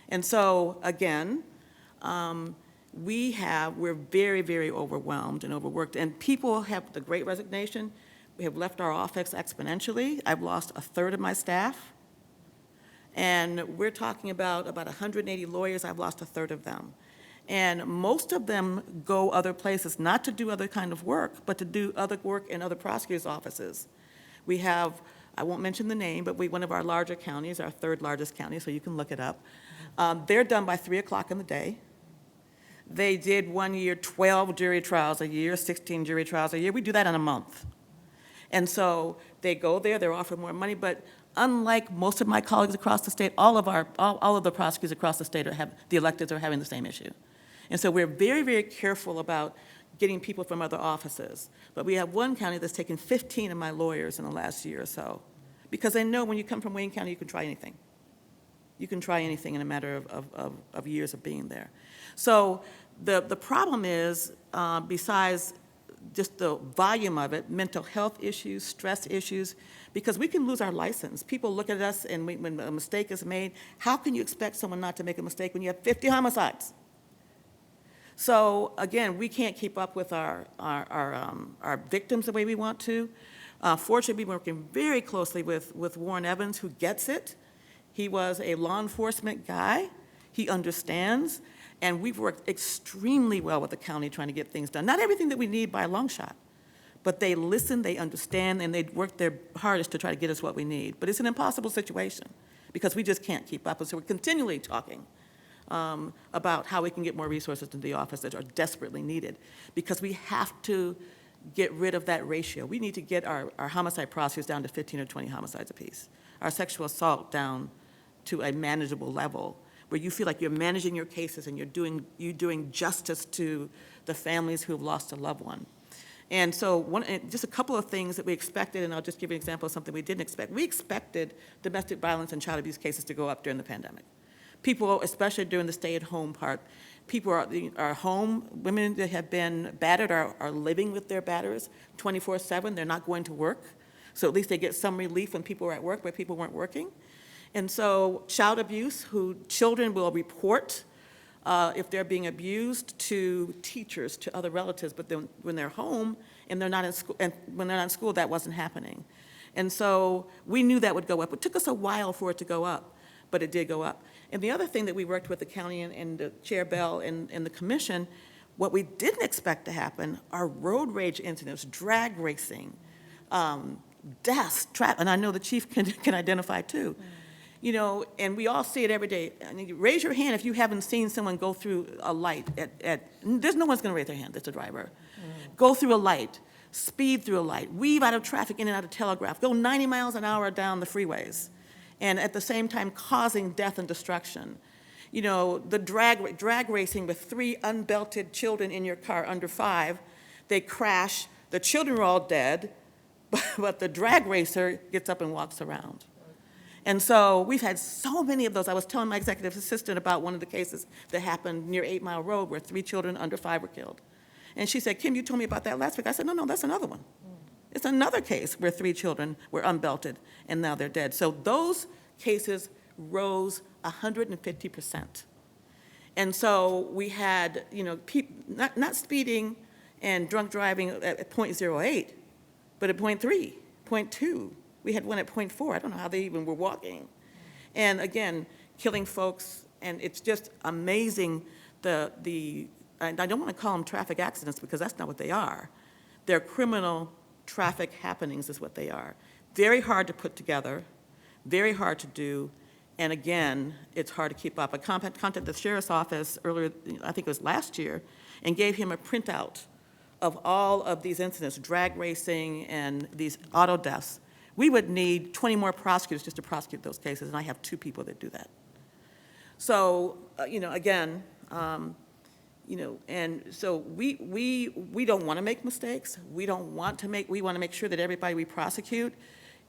And so, again, we're very, very overwhelmed and overworked. And people have the Great Resignation. We have left our office exponentially. I've lost a third of my staff. And we're talking about 180 lawyers. I've lost a third of them. And most of them go other places, not to do other kind of work, but to do other work in other prosecutors' offices. We have, I won't mention the name, but one of our larger counties, our third largest county, so you can look it up. They're done by 3 o'clock in the day. They did 1 year 12 jury trials a year, 16 jury trials a year. We do that in a month. And so they go there, they're offered more money, but unlike most of my colleagues across the state, all of the prosecutors across the state the electeds are having the same issue. And so we're very, very careful about getting people from other offices. But we have one county that's taken 15 of my lawyers in the last year or so, because they know when you come from Wayne County, you can try anything. You can try anything in a matter of years of being there. So the problem is, besides just the volume of it, mental health issues, stress issues, because we can lose our license. People look at us, and when a mistake is made, how can you expect someone not to make a mistake when you have 50 homicides? So again, we can't keep up with our victims the way we want to. Fortunately, we're working very closely with Warren Evans, who gets it. He was a law enforcement guy. He understands. And we've worked extremely well with the county trying to get things done. Not everything that we need by a long shot, but they listen, they understand, and they work their hardest to try to get us what we need. But it's an impossible situation because we just can't keep up. And so we're continually talking about how we can get more resources to the office that are desperately needed, because we have to get rid of that ratio. We need to get our homicide prosecutors down to 15 or 20 homicides apiece, our sexual assault down to a manageable level, where you feel like you're managing your cases and you're doing justice to the families who have lost a loved one. And so just a couple of things that we expected, and I'll just give you an example of something we didn't expect. We expected domestic violence and child abuse cases to go up during the pandemic. People, especially during the stay-at-home part, people are home. Women that have been battered are living with their batterers 24/7. They're not going to work. So at least they get some relief when people are at work where people weren't working. And so child abuse, children will report if they're being abused to teachers, to other relatives, but then when they're home and they're not in school, and when they're not in school, that wasn't happening. And so we knew that would go up. It took us a while for it to go up, but it did go up. And the other thing that we worked with the county and Chair Bell and the commission, what we didn't expect to happen are road rage incidents, drag racing, deaths, and I know the chief can identify too. And we all see it every day. Raise your hand if you haven't seen someone go through a light there's no one's going to raise their hand that's a driver. Go through a light, speed through a light, weave out of traffic in and out of telegraph, go 90 miles an hour down the freeways, and at the same time causing death and destruction. The drag racing with 3 unbelted children in your car under 5, they crash, the children are all dead, but the drag racer gets up and walks around. And so we've had so many of those. I was telling my executive assistant about one of the cases that happened near 8 Mile Road where 3 children under 5 were killed. And she said, Kim, you told me about that last week. I said, no, that's another one. It's another case where 3 children were unbelted and now they're dead. So those cases rose 150%. And so we had, not speeding and drunk driving at 0.08, but at 0.3, 0.2. We had one at 0.4. I don't know how they even were walking. And again, killing folks, and it's just amazing and I don't want to call them traffic accidents because that's not what they are. They're criminal traffic happenings is what they are. Very hard to put together, very hard to do, and again, it's hard to keep up. I contacted the sheriff's office earlier, I think it was last year, and gave him a printout of all of these incidents, drag racing and these auto deaths. We would need 20 more prosecutors just to prosecute those cases, and I have 2 people that do that. So, again, And so we don't want to make mistakes. We want to make sure that everybody we prosecute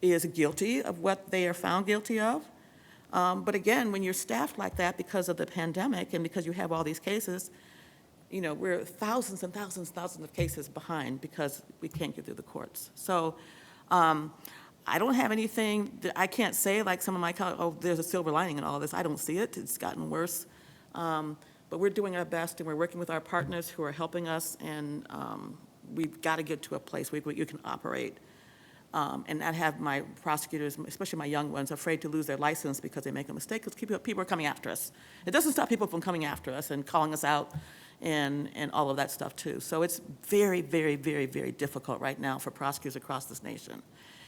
is guilty of what they are found guilty of. But again, when you're staffed like that because of the pandemic and because you have all these cases, we're thousands and thousands and thousands of cases behind because we can't get through the courts. So I don't have anything that I can't say like some of my colleagues, oh, there's a silver lining in all of this. I don't see it. It's gotten worse. But we're doing our best, and we're working with our partners who are helping us, and we've got to get to a place where you can operate and not have my prosecutors, especially my young ones, afraid to lose their license because they make a mistake, because people are coming after us. It doesn't stop people from coming after us and calling us out and all of that stuff, too. So it's very, very, very, very difficult right now for prosecutors across this nation.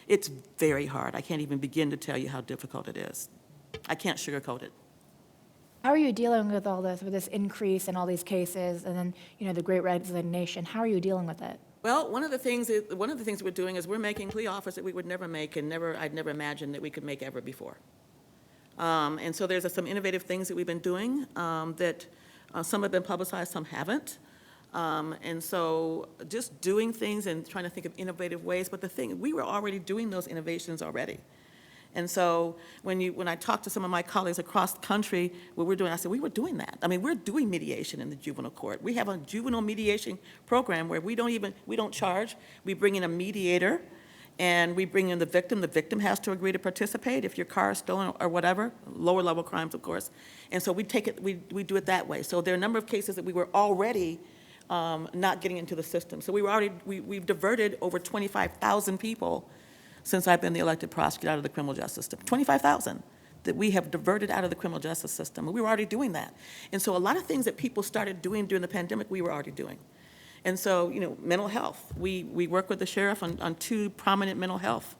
It's very hard. I can't even begin to tell you how difficult it is. I can't sugarcoat it. How are you dealing with all this, with this increase in all these cases, and then, the Great Resignation? How are you dealing with it? Well, one of the things we're doing is we're making plea offers that we would never make and I'd never imagined that we could make ever before. And so there's some innovative things that we've been doing that some have been publicized, some haven't. And so just doing things and trying to think of innovative ways. But we were already doing those innovations already. And so when I talk to some of my colleagues across the country, what we're doing, I said, we were doing that. I mean, we're doing mediation in the juvenile court. We have a juvenile mediation program where we don't charge. We bring in a mediator, and we bring in the victim. The victim has to agree to participate if your car is stolen or whatever, lower level crimes, of course. And so we do it that way. So there are a number of cases that we were already not getting into the system. So we've diverted over 25,000 people since I've been the elected prosecutor out of the criminal justice system. 25,000 that we have diverted out of the criminal justice system. And we were already doing that. And so a lot of things that people started doing during the pandemic, we were already doing. And so, mental health. We work with the sheriff on 2 prominent mental health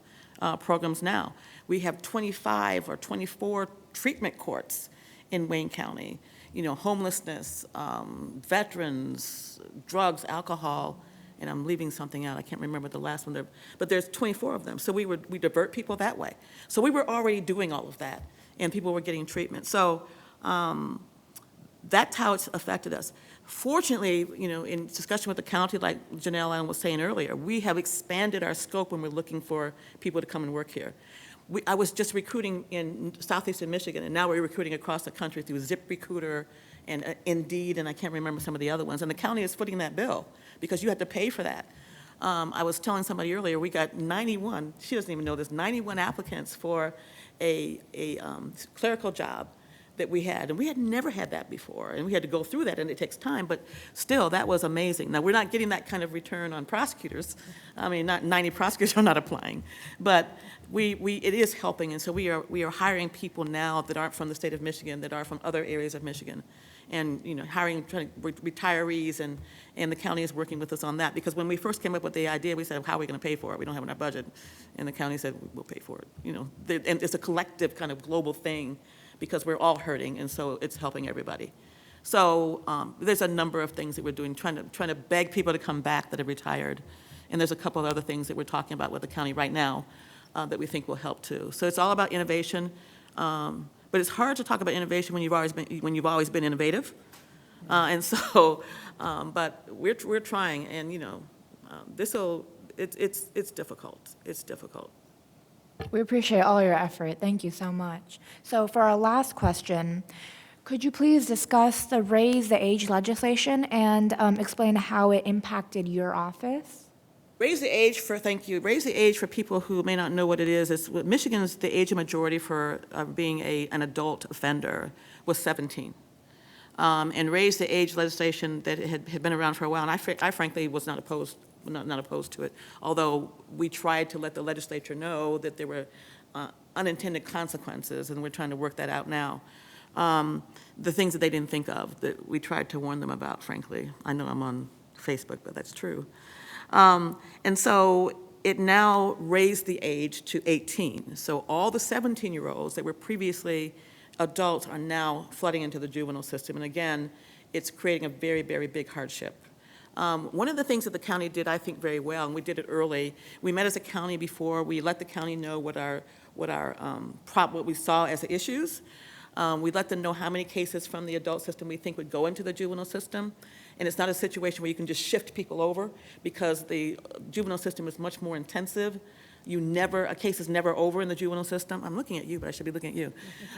programs now. We have 25 or 24 treatment courts in Wayne County. Homelessness, veterans, drugs, alcohol, and I'm leaving something out. I can't remember the last one there, but there's 24 of them. So we divert people that way. So we were already doing all of that, and people were getting treatment. So that's how it's affected us. Fortunately, in discussion with the county, like Janelle Allen was saying earlier, we have expanded our scope when we're looking for people to come and work here. I was just recruiting in southeastern Michigan, and now we're recruiting across the country through ZipRecruiter and Indeed, and I can't remember some of the other ones. And the county is footing that bill because you have to pay for that. I was telling somebody earlier, we got 91, she doesn't even know this, 91 applicants for a clerical job that we had. And we had never had that before, and we had to go through that, and it takes time, but still, that was amazing. Now, we're not getting that kind of return on prosecutors. I mean, not 90 prosecutors are not applying, but it is helping, and so we are hiring people now that aren't from the state of Michigan, that are from other areas of Michigan, and hiring retirees, and the county is working with us on that, because when we first came up with the idea, we said, how are we going to pay for it? We don't have it in our budget, and the county said, we'll pay for it. And it's a collective kind of global thing, because we're all hurting, and so it's helping everybody. So there's a number of things that we're doing, trying to beg people to come back that are retired, and there's a couple of other things that we're talking about with the county right now that we think will help too. So it's all about innovation, but it's hard to talk about innovation when you've always been innovative, and so, but we're trying, and it's difficult. It's difficult. We appreciate all your effort. Thank you so much. So for our last question, could you please discuss the Raise the Age legislation and explain how it impacted your office? Raise the age for people who may not know what it is Michigan's the age of majority for being an adult offender was 17. And raise the age legislation that had been around for a while, and I frankly was not opposed to it, although we tried to let the legislature know that there were unintended consequences, and we're trying to work that out now. The things that they didn't think of, that we tried to warn them about, frankly. I know I'm on Facebook, but that's true. And so it now raised the age to 18. So all the 17-year-olds that were previously adults are now flooding into the juvenile system. And again, it's creating a very, very big hardship. One of the things that the county did, I think, very well, and we did it early, we met as a county before, we let the county know what we saw as issues. We let them know how many cases from the adult system we think would go into the juvenile system. And it's not a situation where you can just shift people over, because the juvenile system is much more intensive. A case is never over in the juvenile system. I'm looking at you, but I should be looking at you.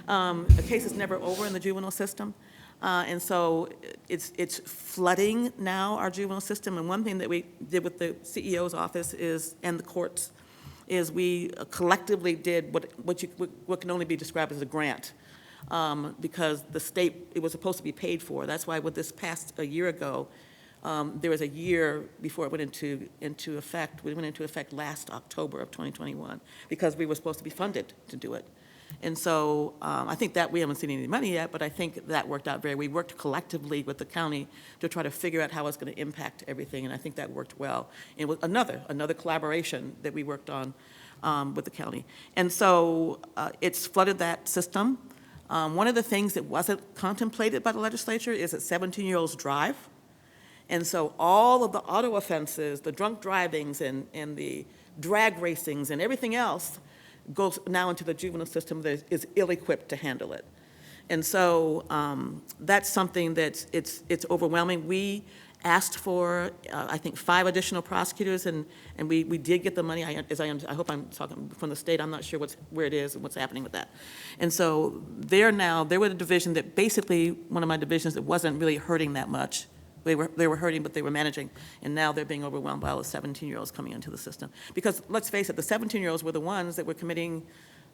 A case is never over in the juvenile system. And so it's flooding now, our juvenile system. And one thing that we did with the CEO's office and the courts is we collectively did what can only be described as a grant. Because the state, it was supposed to be paid for. That's why with this past a year ago, there was a year before it went into effect. We went into effect last October of 2021 because we were supposed to be funded to do it. And so I think that we haven't seen any money yet, but I think that worked out we worked collectively with the county to try to figure out how it's going to impact everything, and I think that worked well. And it was another collaboration that we worked on with the county. And so it's flooded that system. One of the things that wasn't contemplated by the legislature is that 17-year-olds drive. And so all of the auto offenses, the drunk drivings and the drag racings and everything else goes now into the juvenile system that is ill-equipped to handle it. And so that's something that's it's overwhelming. We asked for, I think, 5 additional prosecutors, and we did get the money. I hope I'm talking from the state. I'm not sure where it is and what's happening with that. And so they were the division that basically, one of my divisions that wasn't really hurting that much. They were hurting, but they were managing, and now they're being overwhelmed by all the 17-year-olds coming into the system. Because let's face it, the 17-year-olds were the ones that were committing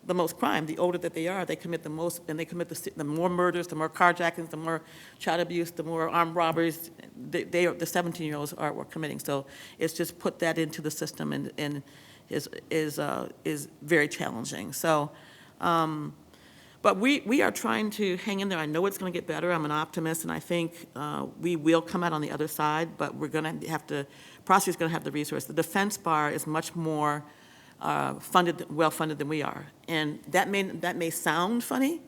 the most crime. The older that they are, they commit the most, and they commit the more murders, the more carjackings, the more child abuse, the more armed robberies. The 17-year-olds were committing. So it's just put that into the system, and is very challenging. So. But we are trying to hang in there. I know it's going to get better. I'm an optimist, and I think we will come out on the other side, but we're going to have to, prosecutors are going to have the resource. The defense bar is much more well-funded than we are. And that may sound funny,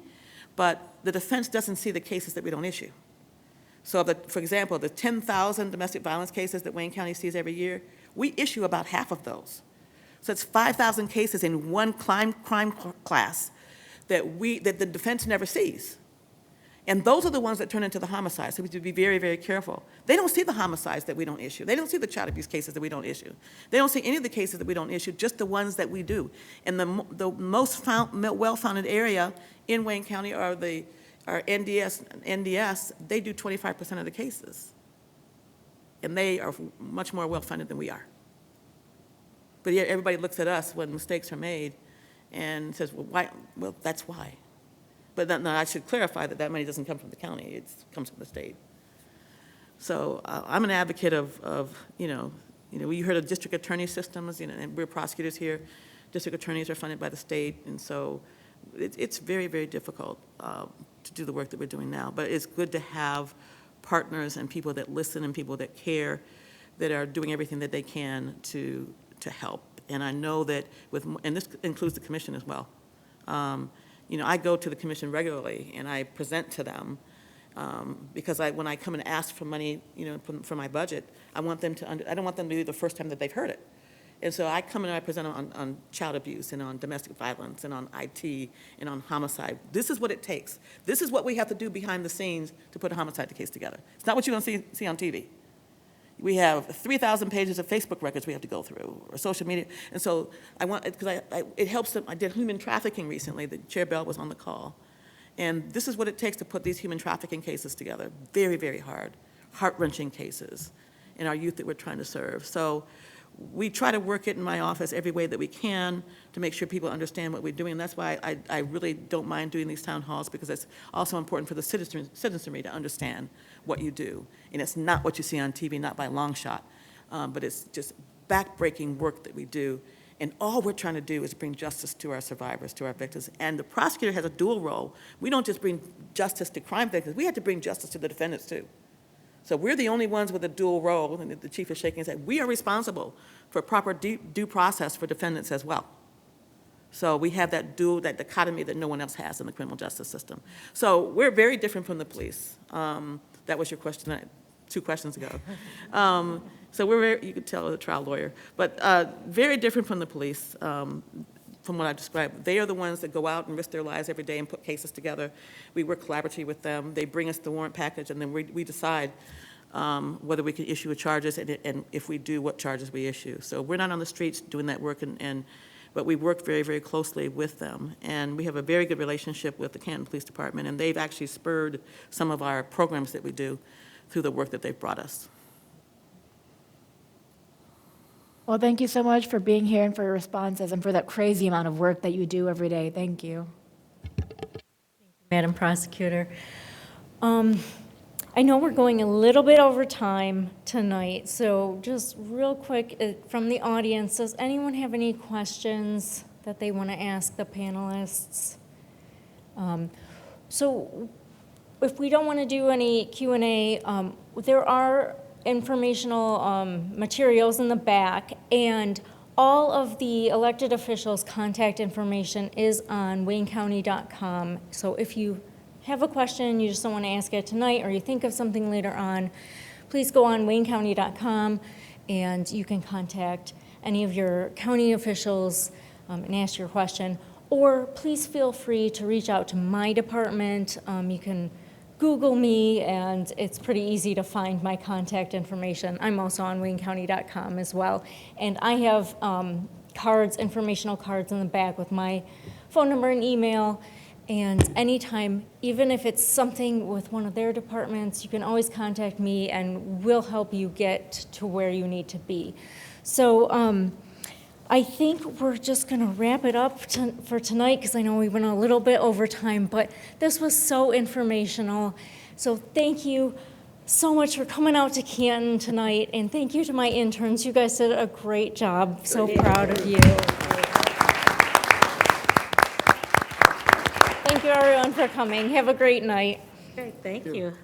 but the defense doesn't see the cases that we don't issue. So, for example, the 10,000 domestic violence cases that Wayne County sees every year, we issue about half of those. So it's 5,000 cases in one crime class that the defense never sees. And those are the ones that turn into the homicides, so we have to be very, very careful. They don't see the homicides that we don't issue. They don't see the child abuse cases that we don't issue. They don't see any of the cases that we don't issue, just the ones that we do. And the most well-founded area in Wayne County are NDS. They do 25% of the cases. And they are much more well-funded than we are. But yet everybody looks at us when mistakes are made and says, well, why? Well, that's why. But then I should clarify that money doesn't come from the county, it comes from the state. So I'm an advocate of you heard of district attorney systems, and we're prosecutors here. District attorneys are funded by the state, and so it's very, very difficult to do the work that we're doing now. But it's good to have partners and people that listen and people that care, that are doing everything that they can to help. And I know that and this includes the commission as well. I go to the commission regularly and I present to them because when I come and ask for money, for my budget, I want them to I don't want them to be the first time that they've heard it. And so I come and I present on child abuse and on domestic violence and on IT and on homicide. This is what it takes. This is what we have to do behind the scenes to put a homicide case together. It's not what you're going to see on TV. We have 3,000 pages of Facebook records we have to go through, or social media. And so it helps them. I did human trafficking recently. The Chair Bell was on the call. And this is what it takes to put these human trafficking cases together. Very, very hard, heart-wrenching cases in our youth that we're trying to serve. So we try to work it in my office every way that we can to make sure people understand what we're doing. And that's why I really don't mind doing these town halls, because it's also important for the citizenry to understand what you do. And it's not what you see on TV, not by a long shot, but it's just backbreaking work that we do. And all we're trying to do is bring justice to our survivors, to our victims. And the prosecutor has a dual role. We don't just bring justice to crime victims, we have to bring justice to the defendants too. So we're the only ones with a dual role, and the chief is shaking his head. We are responsible for proper due process for defendants as well. So we have that dichotomy that no one else has in the criminal justice system. So we're very different from the police. That was your question 2 questions ago. So you could tell a trial lawyer, but very different from the police. from what I described. They are the ones that go out and risk their lives every day and put cases together. We work collaboratively with them. They bring us the warrant package, and then we decide whether we can issue charges, and if we do, what charges we issue. So we're not on the streets doing that work, but we work very, very closely with them. And we have a very good relationship with the Canton Police Department, and they've actually spurred some of our programs that we do through the work that they've brought us. Well, thank you so much for being here and for your responses and for that crazy amount of work that you do every day. Thank you. Madam Prosecutor. I know we're going a little bit over time tonight, so just real quick from the audience, does anyone have any questions that they want to ask the panelists? So if we don't want to do any Q&A, there are informational materials in the back, and all of the elected officials' contact information is on waynecounty.com. So if you have a question, you just don't want to ask it tonight, or you think of something later on, please go on waynecounty.com and you can contact any of your county officials and ask your question. Or please feel free to reach out to my department. You can Google me, and it's pretty easy to find my contact information. I'm also on waynecounty.com as well. And I have cards, informational cards in the back with my phone number and email. And anytime, even if it's something with one of their departments, you can always contact me and we'll help you get to where you need to be. So I think we're just going to wrap it up for tonight, because I know we went a little bit over time, but this was so informational. So thank you so much for coming out to Canton tonight, and thank you to my interns. You guys did a great job. So proud of you. Thank you, everyone, for coming. Have a great night. Great, thank you.